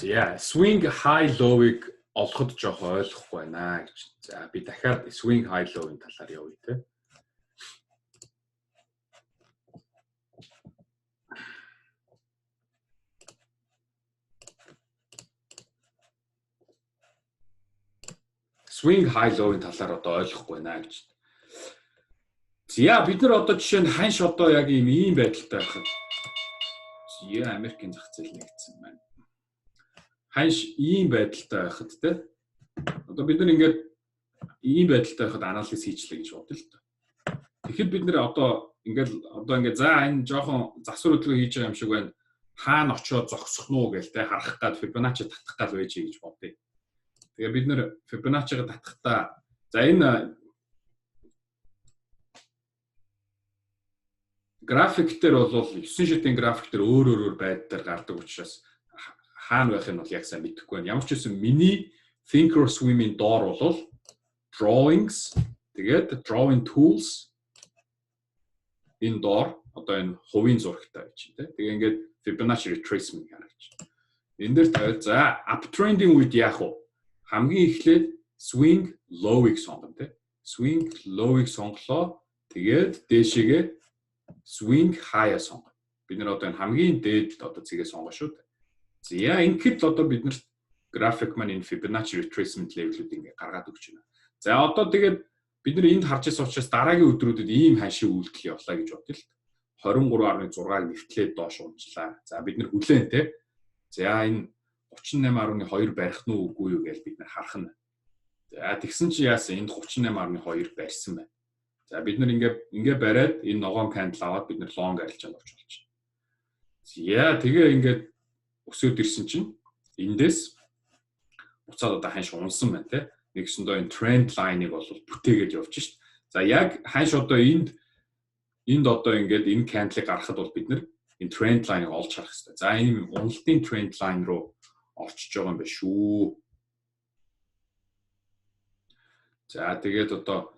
За swing high low-ыг олоход жоох ойлгохгүй байна гэж. За би дахиад swing high low-ын талаар явъя те. swing high low-ийн талаар одоо ойлгохгүй байна гэж. За бид нар одоо жишээ нь ханш одоо яг ийм байдалтай байхад Америкийн зах зээл нэгдсэн байна. Ханш ийм байдалтай байхад те одоо бид нар ингээд ийм байдалтай байхад анализ хийчлээ гэж бодъё л та. Тэгэхэд бид нэр одоо ингээд за энэ жоохон засвар хөдөлгөөн хийж байгаа юм шиг байна. Хаана очиод зогсох нь уу гээл те харах гад Fibonacci татах гал байж гэж бодъё. Тэгээ бид нэр Fibonacci-г татахдаа за энэ график дээр бол 9 шидийн график дээр өөр байдлаар гардаг учраас хаана байх нь бол яг сайн мэдэхгүй байна. Ямар ч байсан миний Thinkorswim-ийн доор бол drawings тэгээд drawing tools энэ доор одоо энэ хувийн зурагтай байж тийм. Тэгээ ингээд Fibonacci retracement гаргаж. Энэ дээр тавил за uptrending үед яах вэ? Хамгийн эхлээд swing low-ыг сонгоно тийм. Swing low-ыг сонголоо. Тэгээд дээшээгээ swing high-а сонгоно. Бид нэр одоо энэ хамгийн дээд одоо зэгээ сонгоо шүү дээ. За ингээд л одоо бид нар график маань энэ Fibonacci retracement level-үүд ингээд гаргаад өгч байна. За одоо тэгээд бид нар энд харж байгаа учраас дараагийн өдрүүдэд ийм ханшийн үйлдэл явуулаа гэж бодъё л. 23.6-ыг нэвтлээд доош унжлаа. За бид нар хүлээн те. За энэ 38.2 барих нь үгүй юу гэж бид нар харах нь. За тэгсэн чи яасан энд 38.2 барьсан байна. За бид нар ингээ бариад энэ ногоон candle аваад бид нар long арилж авч болчих. За тэгээ ингээд өсөөд ирсэн чинь эндээс буцаад одоо ханш унсан байна те. Нэгсэндээ энэ trend line-ыг бол бүтээгээд явж шít. За яг ханш одоо энд одоо ингээд энэ candle-ыг гаргахад бол бид нар энэ trend line-ыг олж харах хэрэгтэй. За энэ уналтын trend line руу орчиж байгаа юм байна шүү. За тэгээд одоо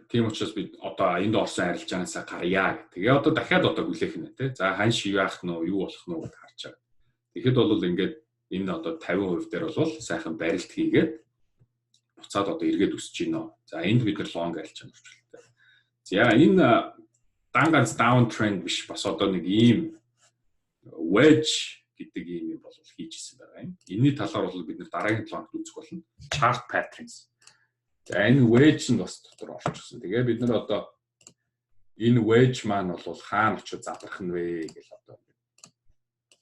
тийм учраас бид одоо энд орсон арилжаанаасаа гарья. Тэгээ одоо дахиад одоо хүлээх нэ тий. За ханш яах нь юу болох нь гэж харж байгаа. Тэгэхэд бол ингээд энэ одоо 50% дээр бол сайхан барилт хийгээд буцаад одоо эргээд өсөж гинэ. За энд бид нар long арилж байгаа орчуултай. За энэ ганц down trend биш бас одоо нэг ийм wedge гэдэг ийм бол хийж ирсэн байгаа юм. Энийний талаар бол бид нар дараагийн планд үзэх болно. Chart patterns. За энэ wedge нь бас дотор орчихсон. Тэгээ бид нар одоо энэ wedge маань бол хаана очиж задрах нь вэ гэж одоо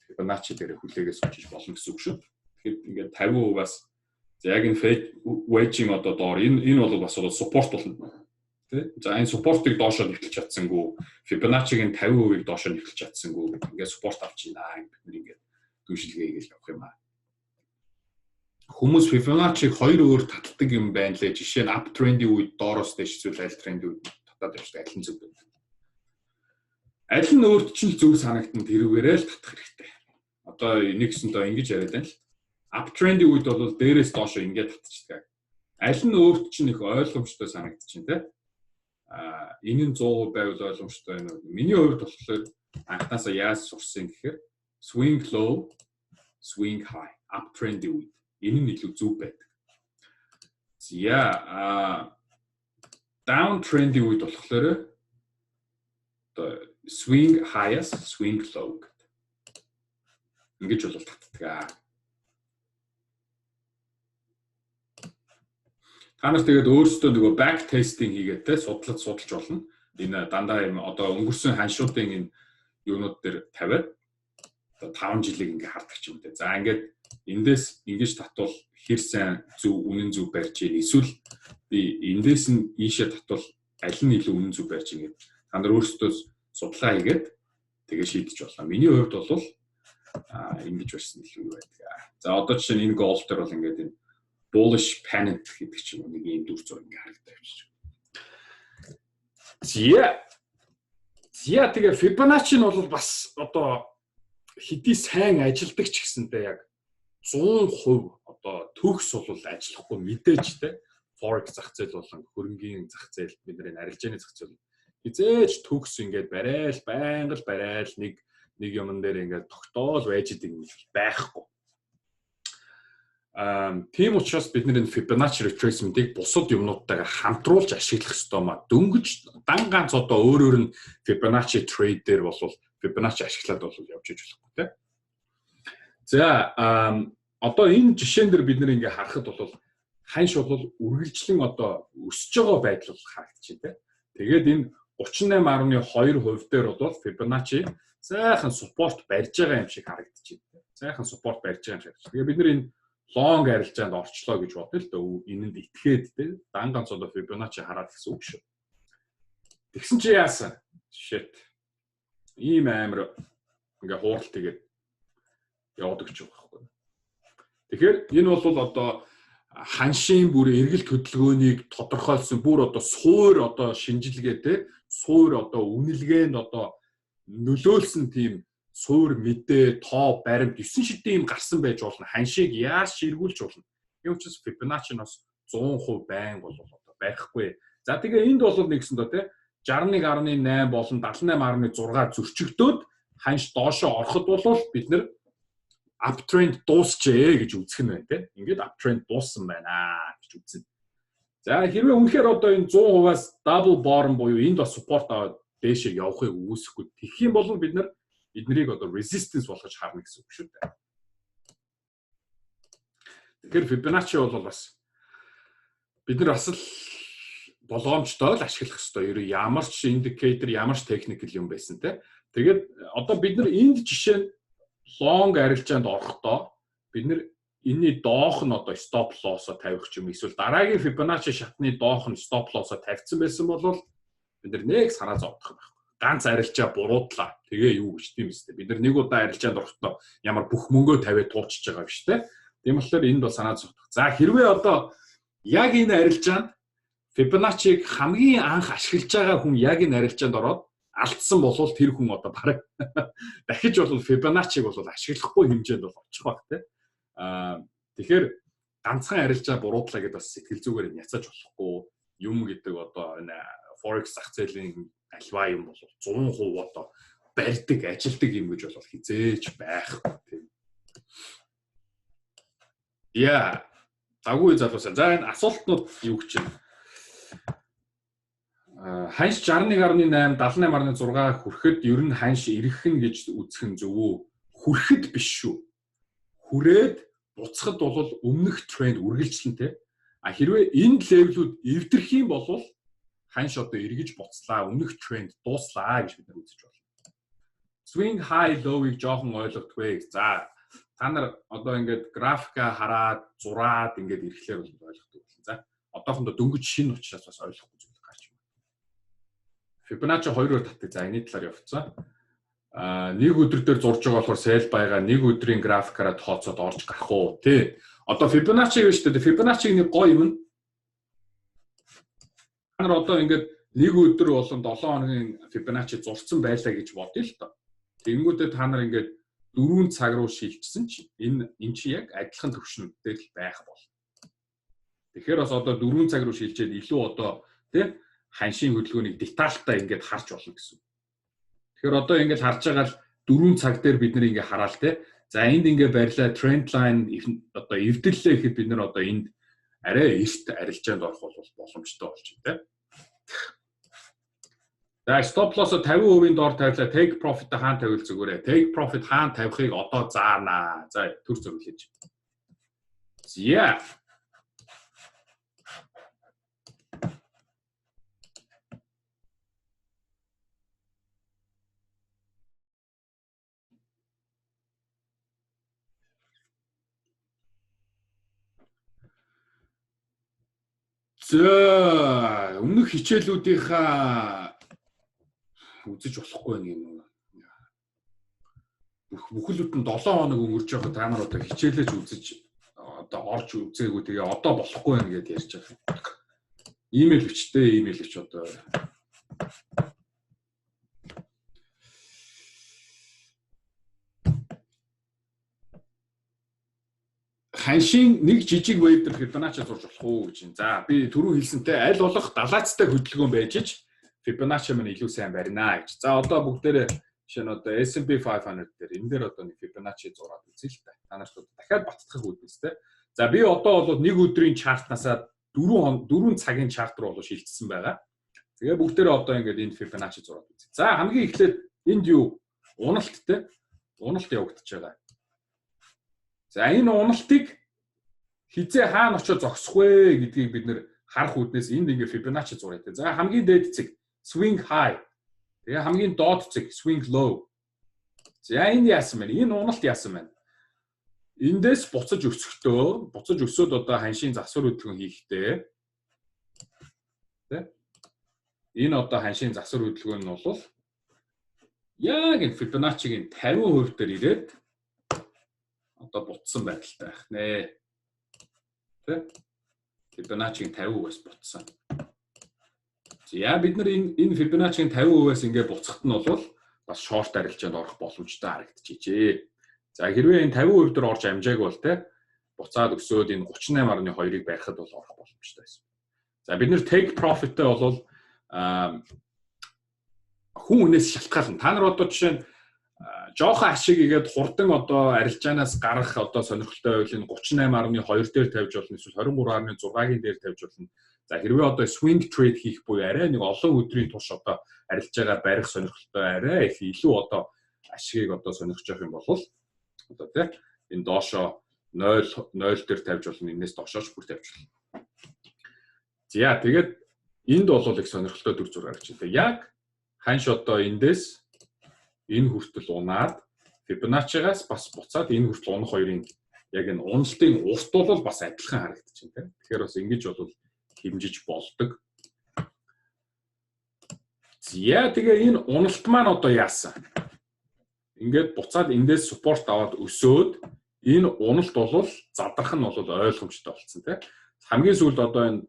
Fibonacci дээр хүлээгээс очиж болно гэсэн үг шүү. Тэгэхээр ингээд 50%-аас яг энэ wedge-ийн одоо доор энэ бол бас support болно. Тэ? За энэ support-ыг доошоо нэвтэлж чадсангүй, Fibonacci-гийн 50%-ийг доошоо нэвтэлж чадсангүй гэдэг ингээд support авч байна. Бид нар ингээд дүүшилгээ гэж явах юм аа. Хүмүүс Fibonacci-г хоёр өөр татдаг юм байна лээ. Жишээ нь uptrend-ийн үед доороос дэш зүйл аль тренд үед татаад явдаг аль нь зөв вэ? Аль нь өөрт чинь зөв санагдсан тэрүүгээрээ л татах хэрэгтэй. Одоо нэгсэнтэй ингэж яриад байна л. Uptrend-ийн үед бол дээрээс доошоо ингээд татчихдаг. Аль нь өөрт чинь их ойлгомжтой санагдчихээн те. Энэ нь 100% байвал ойлгомжтой байна уу? Миний хувьд болохоор анхнаасаа яаж сурсан гэхээр swing low, swing high, uptrend-ийн үед энэ нь илүү зөв байдаг. За down trend-ийн үед болохоор одоо swing high-аас swing low гэдэг. Ингэж бол татдаг. Та нар тэгээд өөрсдөө нөгөө back testing хийгээд те судалж болно. Энэ дандаа юм одоо өнгөрсөн ханшуудын энэ юунууд дээр тавиад одоо 5 жилиг ингээ хардаг ч юм те. За ингээд эндээс ингэж татвал хэр сайн зөв үнэн зөв барьж ийн эсвэл би эндээс нь ийшээ татвал аль нь илүү үнэн зөв барьж ийн гэдэг та нар өөрсдөө судалгаа хийгээд тэгээ шийдэж болно. Миний хувьд бол ингэж барьсан илүү юу байдаг. За одоо жишээ нь энэ goal дээр бол ингээд энэ bullish pennant гэдэг ч юм уу нэг ийм дүр зураг ингээ харагдаж байна. Тэгээ Fibonacci нь бол бас одоо хэдий сайн ажилдаг ч гэсэнтэй яг 100% одоо төгс бол ажиллахгүй мэдээж те forex зах зээл болон хөрөнгийн зах зээл бидний арилжааны зах зээл хизээж төгс ингээд байнга л барайл нэг юмн дээр ингээд тогтоол байж идэг юм байхгүй. Тийм учраас бид энэ Fibonacci retracement-ийг бусад юмнуудтайгаар хамтруулж ашиглах ёстой маа. Дөнгөж дан ганц одоо өөр нь Fibonacci trade дээр бол Fibonacci ашиглаад бол явж иж болохгүй те. За одоо энэ жишээн дээр бид нэр ингээ харахад бол ханш бол үргэлжлэн одоо өсөж байгаа байдал харагдаж байна. Тэгээд энэ 38.2% дээр бол Fibonacci сайхан support барьж байгаа юм шиг харагдаж байна. Сайхан support барьж байгаа юм шиг. Тэгээд бид нар энэ long арилжаанд орчлоо гэж бодъё л дөө. Энэнд итгээд те дан ганц одоо Fibonacci хараад гэсэн үг шүү. Тэгсэн чи яасан? Shit. Ийм амар ингээ хууралт тэгээд яваад өгч байгаа байхгүй. Тэгэхээр энэ бол одоо ханшийн бүр эргэлт хөдөлгөөнийг тодорхойлсон бүр одоо суур одоо шинжилгээ те суур одоо үнэлгээнд одоо нөлөөлсөн тийм суур мэдээ тоо баримт 9 шидийн юм гарсан байж болно. Ханшийг яаж ширгүүлж болно. Тийм учраас Fibonacci-ноос 100% байн бол одоо байхгүй. За тэгээ энд бол нэгсэн доо те 61.8 болон 78.6 зөрчигдөөд ханш доошоо ороход бол бид нэр uptrend дуусчээ гэж үзэх нь байна тийм. Ингээд uptrend дууссан байна гэж үзнэ. За хэрвээ үнэхээр одоо энэ 100%-аас double bottom буюу энд бас support аваад дээшээ явахыг үүсэхгүй. Тэгэх юм бол бид нар эднийг одоо resistance болгож харна гэсэн үг шүү дээ. Тэгэхээр Fibonacci бол бас бид нар бас л болгоомжтой л ашиглах хэрэгтэй. Ер нь ямар ч indicator, ямар ч technical юм байсан тийм. Тэгээд одоо бид нар энд жишээ нь long арилжаанд орохдоо бид нэр энэний доох нь одоо stop loss-о тавих ч юм эсвэл дараагийн Fibonacci шатны доох нь stop loss-о тавьсан байсан бол бид нэг санаа зовдох байхгүй. Ганц арилжаа буруудлаа. Тэгээ юу гэж тийм үстэй. Бид нэг удаа арилжаанд орохдоо ямар бүх мөнгөө тавиад туучж байгаа биш те. Тийм болохоор энд бол санаа зовдох. За хэрвээ одоо яг энэ арилжаанд Fibonacci-г хамгийн анх ашиглаж байгаа хүн яг энэ арилжаанд ороод алдсан болвол тэр хүн одоо бараг дахиж бол Fibonacci-г бол ашиглахгүй хэмжээнд бол очих баг те. Тэгэхээр ганцхан арилжаа буруудлаа гэдээ бас сэтгэл зүгээр няцааж болохгүй юм гэдэг одоо энэ forex зах зээлийн альва юм бол 100% одоо барьдаг, ажилдаг юм гэж бол хизээж байхгүй тийм. Яа, даггүй залуусаа. За энэ асуултнууд юу гэж байна? Ханш 61.8 78.6 хүрэхэд ер нь ханш ирэхэн гэж үзэх нь зөв үү? Хүрэхэд биш шүү. Хүрээд буцахад бол өмнөх тренд үргэлжлэнтэй. А хэрвээ энэ левелүүд эвдэрх юм бол ханш одоо эргэж буцлаа, өмнөх тренд дууслаа гэж бид нар үзэж байна. Swing high low-ыг жоохон ойлгохгүй. За та нар одоо ингээд графика хараад зураад ингээд ирэхлээр бол ойлгохгүй байна. За одоохондоо дөнгөж шинэ учраас бас ойлгохгүй зүйл гарч байна. Fibonacci 2-оор татдаг. За энэ талаар явцсан. Нэг өдөр дээр зурж байгаа болохоор sell байгаа, нэг өдрийн графикаараа тооцоод орж гарах уу тий. Одоо Fibonacci гэж шүү дээ. Fibonacci-г нэг гоё юм. Та нар одоо ингээд нэг өдөр болон 7 хоногийн Fibonacci зурцсан байлаа гэж бодъё л доо. Тэнгүүдээ та нар ингээд 4 цаг руу шилжсэн чинь энэ чи яг адилхан төвшнүүдтэй л байх бол. Тэгэхээр бас одоо 4 цаг руу шилжээд илүү одоо тий ханшийн хөдөлгөөнийг детальтай ингээд харж болно гэсэн. Тэгэхээр одоо ингээд харж байгаа л 4 цаг дээр бид нэр ингээд хараал тий. За энд ингээд барьлаа trend line одоо эвдэрлээ гэхэд бид нэр одоо энд арай эрт арилжаанд орох бол боломжтой болж байна тий. За stop loss-о 50% доор тавилаа. Take profit-а хаана тавил зүгээрээ. Take profit хаана тавихыг одоо заана. За төр зөвлөж хийж. Yeah. За өмнөх хичээлүүдийнхаа үзэж болохгүй нэг юм. Бүхэлд нь 7 хоног өнгөрч байгаа та нар одоо хичээлэж үзэж одоо орж үзээгүй тэгээ одоо болохгүй байна гэдээ ярьж байгаа. Имэйл өчтэй имэйл өч одоо ханшийн нэг жижиг вейв дээр Fibonacci зурж болох уу гэж юм. За би түрүү хэлсэнтэй аль болох далаацтай хөдөлгөөн байж ич Fibonacci маань илүү сайн барина гэж. За одоо бүгдээрээ жишээ нь одоо S&P 500 дээр энэ дээр одоо нэг Fibonacci зураад үзье л та. Та нарт одоо дахиад баттгах үүднээс те. За би одоо бол нэг өдрийн чартнасаа 4 цагийн чарт руу бол шилжсэн байгаа. Тэгээ бүгдээрээ одоо ингээд энэ Fibonacci зураад үзье. За хамгийн эхлээд энд юу уналт те. Уналт явагдаж байгаа. За энэ уналтыг хизээ хаана очиж зогсох вэ гэдгийг бид нэр харах үүднээс энд ингээ Fibonacci зураатай. За хамгийн дээд цэг swing high. Тэгээ хамгийн доод цэг swing low. За энэ яасан бэ? Энэ уналт яасан байна? Эндээс буцаж өсөөд одоо ханшийн засвар хөдөлгөөн хийхдээ. Тэ? Энэ одоо ханшийн засвар хөдөлгөөн нь бол яг энэ Fibonacci-гийн 50% дээр ирээд одоо бутсан байдалтай байх нэ. Тэ? Fibonacci-гийн 50%-аас бутсан. За бид нар энэ Fibonacci-гийн 50%-аас ингээ буцахт нь бол бас short арилжаанд орох боломжтой харагдчихжээ. За хэрвээ энэ 50% дээр орж амжаагүй бол те буцаад өсөөд энэ 38.2-ыг барихад бол орох боломжтой байсан. За бид нэр take profit-тэй бол хүн үнээс шалтгаална. Та нар одоо жишээ нь жоохон ашиг игээд хурдан одоо арилжаанаас гарах одоо сонирхолтой байвал энэ 38.2 дээр тавьж болно, эсвэл 23.6-гийн дээр тавьж болно. За хэрвээ одоо swing trade хийх буюу арай нэг олон өдрийн турш одоо арилжаагаар барих сонирхолтой арай их илүү одоо ашигыг одоо сонирхож явах юм бол одоо тийм энэ доошо 0 дээр тавьж болно, энэс доошооч бүр тавьж болно. За тэгээд энд бол их сонирхолтой төр зураг гарч байна. Яг ханш одоо эндээс энэ хүртэл унаад Fibonacci-гаас бас буцаад энэ хүртэл унах хоёрын яг энэ уналтын урт бол бас адилхан харагдаж байна. Тэгэхээр бас ингэж бол хэмжиж болдог. За тэгээ энэ уналт маань одоо яасан? Ингээд буцаад эндээс support аваад өсөөд энэ уналт бол задрах нь бол ойлгомжтой болсон тийм. Хамгийн сүүлд одоо энэ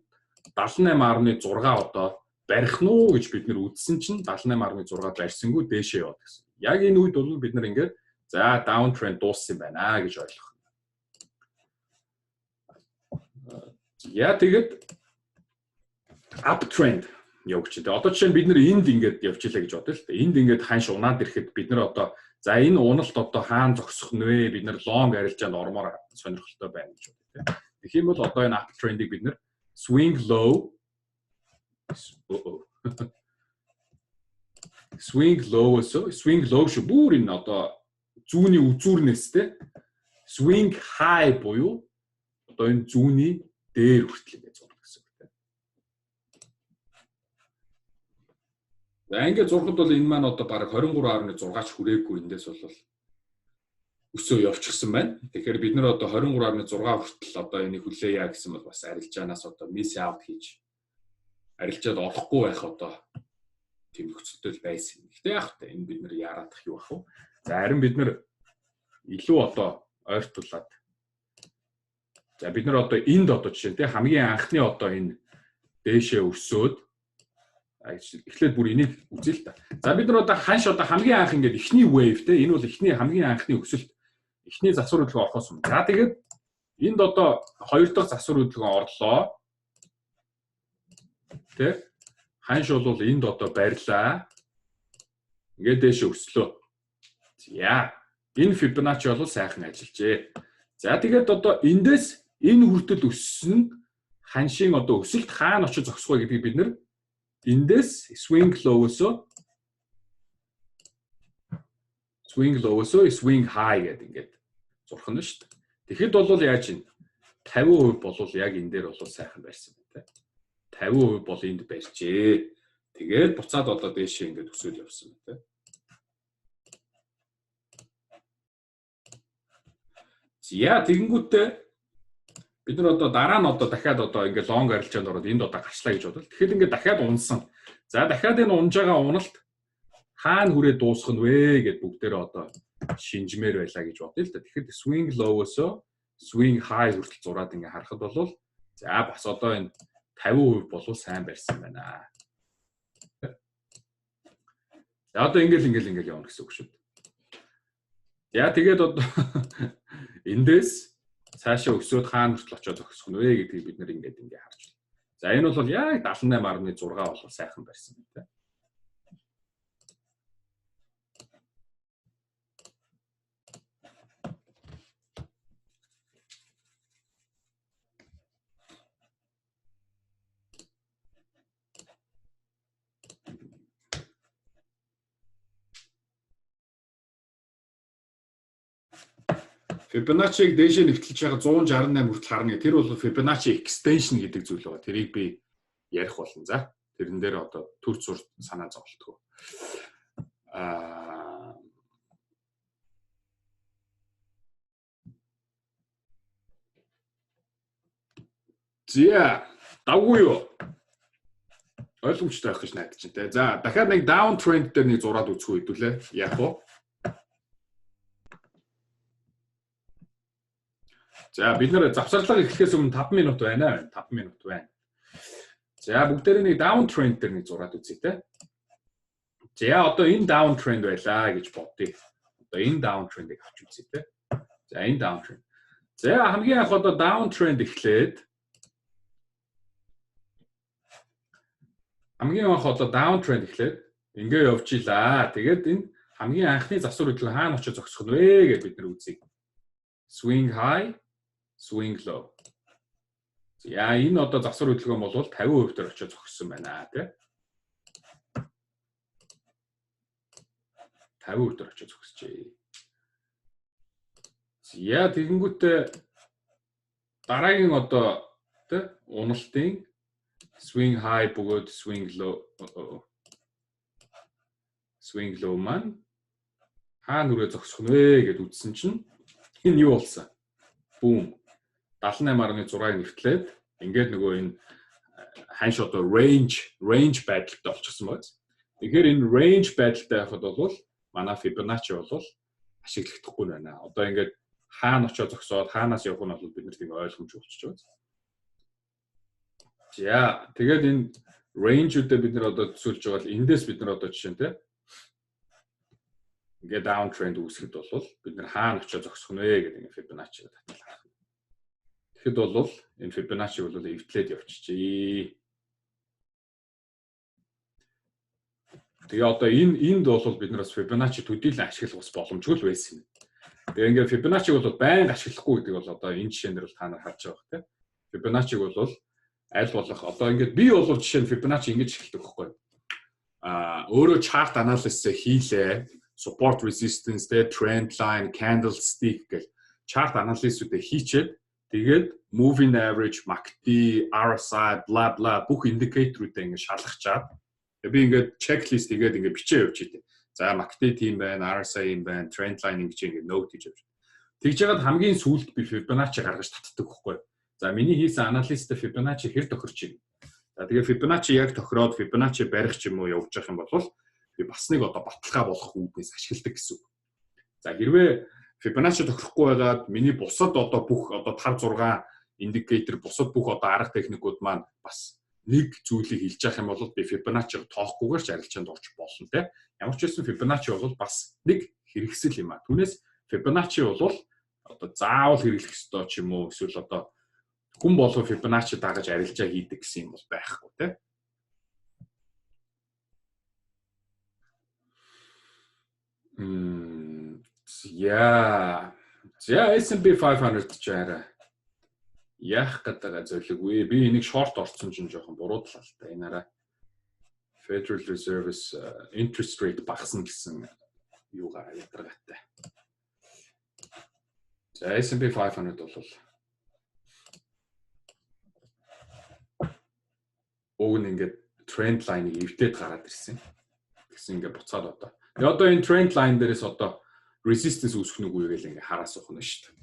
78.6 одоо барих нь уу гэж бид нэр үзсэн чинь 78.6 барьсангүй дээшээ яваад гэсэн. Яг энэ үед бол бид нар ингээд за down trend дууссан байна гэж ойлгох. Я тэгээд uptrend явж байгаа. Одоо жишээ нь бид нэр энд ингээд явж илаа гэж бодъё л дээ. Энд ингээд ханш унаад ирэхэд бид нар одоо за энэ уналт одоо хаана зогсох нь вэ? Бид нар long арилжаанд ормоор сонирхолтой байна гэж бодъё. Тэгэх юм бол одоо энэ uptrend-ийг бид нар swing low swing low шүү бүр энэ одоо зүүнний үзүүрнээс те swing high буюу одоо энэ зүүнний дээр хүртэл ингэж зурх гэсэн үг те. За ингээд зурхад бол энэ маань одоо бараг 23.6-ч хүрээгүй, эндээс бол өсөө явчихсан байна. Тэгэхээр бид нар одоо 23.6 хүртэл одоо энийг хүлээе гэсэн бол бас арилжаанаас одоо miss out хийж арилжаад орохгүй байх одоо тийм нөхцөлтэй байсан. Гэхдээ яг та энэ бид нар яараадах юу ах вэ? За харин бид нар илүү одоо ойртуулад за бид нар одоо энд одоо жишээ нь хамгийн анхны одоо энэ дээшээ өсөөд эхлээд бүр энийг үзье л та. За бид нар одоо ханш одоо хамгийн анх ингээд эхний wave те энэ бол эхний хамгийн анхны өсөлт эхний засвар хөдөлгөөн орохоос өмнө. За тэгээд энд одоо хоёр дахь засвар хөдөлгөөн орлоо. Тэ ханш бол энд одоо барьлаа. Ингээд дээшээ өслөө. За энэ Fibonacci бол сайхан ажиллажээ. За тэгээд одоо эндээс энэ хүртэл өссөн ханшийн одоо өсөлт хаана очиж зогсох вэ гэдгийг бид нэр эндээс swing low-осоо swing high гэдэг ингээд зурх нь шүү дээ. Тэгэхэд бол яаж юм? 50% бол яг энэ дээр бол сайхан барьсан байна те. 50% бол энд барьжээ. Тэгээд буцаад одоо дээшээ ингээд өсөж явсан байна те. За тэгэнгүүтээ бид нар одоо дараа нь одоо дахиад одоо ингээд long арилжаанд ороод энд одоо гарчлаа гэж бодлоо. Тэгэхээр ингээд дахиад унсан. За дахиад энэ унж байгаа уналт хаана хүрээ дуусах нь вэ гэд бүгдээрээ одоо шинжмээр байлаа гэж бодъё л да. Тэгэхээр swing low-осоо swing high хүртэл зураад ингээд харахад бол за бас одоо энэ 50% бол сайн барьсан байна. За одоо ингээд явна гэсэн үг шүү. За тэгээд одоо эндээс цаашаа өсөөд хаана хүртэл очиж зогсох нь вэ гэдгийг бид нэр ингээд харж байна. За энэ бол яг 78.6 бол сайхан барьсан байна. Fibonacci-г дээшээ нэвтэлж байгаа 168 хүртэл харна. Тэр бол Fibonacci extension гэдэг зүйл байгаа. Тэрийг би ярих болно. За тэрэн дээр одоо төр зур санаа зовлтгоо. Зя давгүй юу? Ойлгомжтой байх гэж найдаж байна те. За дахиад нэг down trend дээр нэг зураад үзэх үйдүүлээ. Яах вэ? За бид нэр завсарлага эхлэхээс өмнө 5 минут байна. 5 минут байна. За бүгдээрээ нэг down trend дээр нэг зураад үзье те. За одоо энэ down trend байлаа гэж бодъё. Одоо энэ down trend-ийг авч үзье те. За энэ down trend. За хамгийн анх одоо down trend эхлээд ингээ явж илаа. Тэгээд энэ хамгийн анхны засвар хөдөлгөөн хаана очиж зогсох нь вэ гэж бид нар үзье. Swing high, swing low. За энэ одоо засвар хөдөлгөөн бол 50% дээр очиж зогссон байна тий. 50% дээр очиж зогсчихъя. За тэгэнгүүтээ дараагийн одоо тий уналтын swing high бөгөөд swing low маань хаана хүрээ зогсох нь вэ гэд үзсэн чинь энэ юу болсон? Boom. 78.6-ыг нэвтлээд ингээд нөгөө энэ ханш одоо range байдалтай болчихсон байц. Тэгэхээр энэ range байдалтай байхад бол манай Fibonacci бол ашиглахдаггүй байна. Одоо ингээд хаана очиж зогсоод хаанаас явах нь бол бид нарт ингэ ойлгомжтой болчихж байна. За тэгээд энэ range-үүдээ бид нар одоо төсөөлж байгаа бол эндээс бид нар одоо жишээ нь те ингээд down trend үүсгэхэд бол бид нар хаана очиж зогсох нь вэ гэдэг Fibonacci-г татгалах. Тэгэхэд бол энэ Fibonacci бол эвтлээд явчихжээ. Тэгээ одоо энд бол бид нараас Fibonacci төдийлөн ашиглах бас боломжгүй л байсан юм. Тэгээ ингээд Fibonacci бол байнга ашиглахгүй гэдэг бол одоо энэ жишээнээр бол та нар харж байгаа те. Fibonacci бол аль болох одоо ингээд би бол жишээ нь Fibonacci ингэж эхэлдэг байхгүй. Өөрөө chart analysis хийлээ. Support resistance, trend line, candlestick гэх chart analysis-үүдээ хийчээд тэгээд moving average, MACD, RSI, blah blah бүх индикаторуудаа ингээд шалгачаад би ингээд checklist тэгээд ингээд бичээ явж идэв. За MACD тийм байна, RSI юм байна, trend line ингэж ингээд note хийж явж. Тэгж яагаад хамгийн сүүлд би Fibonacci гаргаж татдаг байхгүй. За миний хийсэн анализтэй Fibonacci хэр тохирч байна. За тэгээ Fibonacci яг тохироод Fibonacci барих ч юм уу явж явах юм бол би бас нэг одоо баталгаа болох үүднээс ашигладаг гэсэн үг. За хэрвээ Fibonacci тохирохгүй байгаад миний бусад одоо бүх одоо 5 6 индикатор бусад бүх одоо арга техникүүд маань бас нэг зүйлийг хэлж явах юм бол би Fibonacci-г тоохгүйгээр ч арилжаанд орж болно те. Ямар ч байсан Fibonacci бол бас нэг хэрэгсэл юм а. Түүнээс Fibonacci бол одоо заавал хэрэглэх ёстой ч юм уу эсвэл одоо хүн болов Fibonacci дагаж арилжаа хийдэг гэсэн юм бол байхгүй те. За S&P 500 ч арай яах гэдэг зөвлөгөө. Би энийг short орсон чинь жоохон буруудлаа л та. Энэ арай Federal Reserve-с interest rate багасна гэсэн юугаар ядаргаатай. За S&P 500 бол уг нь ингээд trend line-ыг эвдээд гараад ирсэн. Тэгсэн ингээд буцаад одоо. Тэгээ одоо энэ trend line дээрээс одоо resistance үүсэх нүггүй гэж ингээд хараас ухна шүү дээ.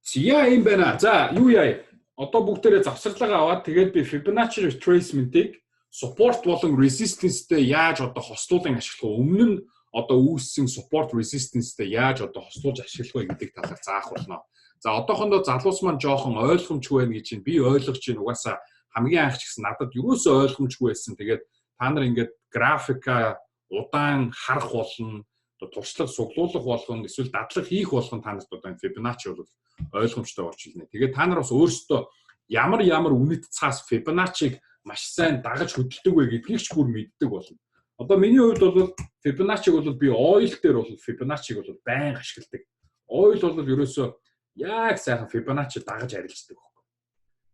Зя юм байна. За юу яа? Одоо бүгдээрээ завсарлага аваад тэгээд би Fibonacci retracement-ийг support болон resistance-тэй яаж одоо хослуулан ашиглах вэ? Өмнө нь одоо үүссэн support resistance-тэй яаж одоо хослуулж ашиглах вэ гэдэг талаар заах болно. За одоохондоо залуус маань жоохон ойлгомжгүй байна гэж чинь би ойлгож чинь угаасаа хамгийн анх ч гэсэн надад юусоо ойлгомжгүй байсан. Тэгээд та нар ингээд графика удаан харах болно, туршлага суглуулах болгон эсвэл дадлага хийх болгон та нарт одоо Fibonacci бол ойлгомжтой орж ирнэ. Тэгээд та нар бас өөрсдөө ямар үнэт цаас Fibonacci-г маш сайн дагаж хөдөлдөг вэ гэдгийг ч бүр мэддэг болно. Одоо миний хувьд бол Fibonacci-г бол би oil дээр бол Fibonacci-г бол байнга ашигладаг. Oil бол ерөөсөө яг сайхан Fibonacci дагаж арилждаг байхгүй.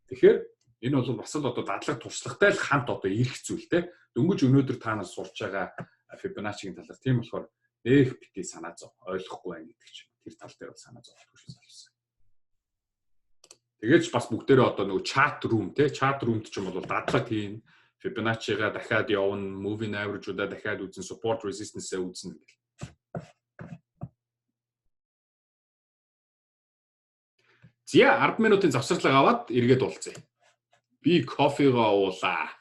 Тэгэхээр энэ бол бас л одоо дадлага туршлагатай л хамт одоо ирэх зүйл те. Дөнгөж өнөөдөр та нар сурч байгаа Fibonacci-гийн талаар тийм болохоор Нэх битгий санаа зов ойлгохгүй байна гэдэг чинь тэр тал дээр бол санаа зовтгүй шүү залуусан. Тэгээж бас бүгдээрээ одоо нөгөө chat room те chat room-д ч юм бол дадлаг хийн Fibonacci-га дахиад явна, moving average-удаа дахиад үзэн, support resistance-аа үзнэ гэл. За 10 минутын завсарлага аваад эргээд уулзъя. Би кофегаа уулаа.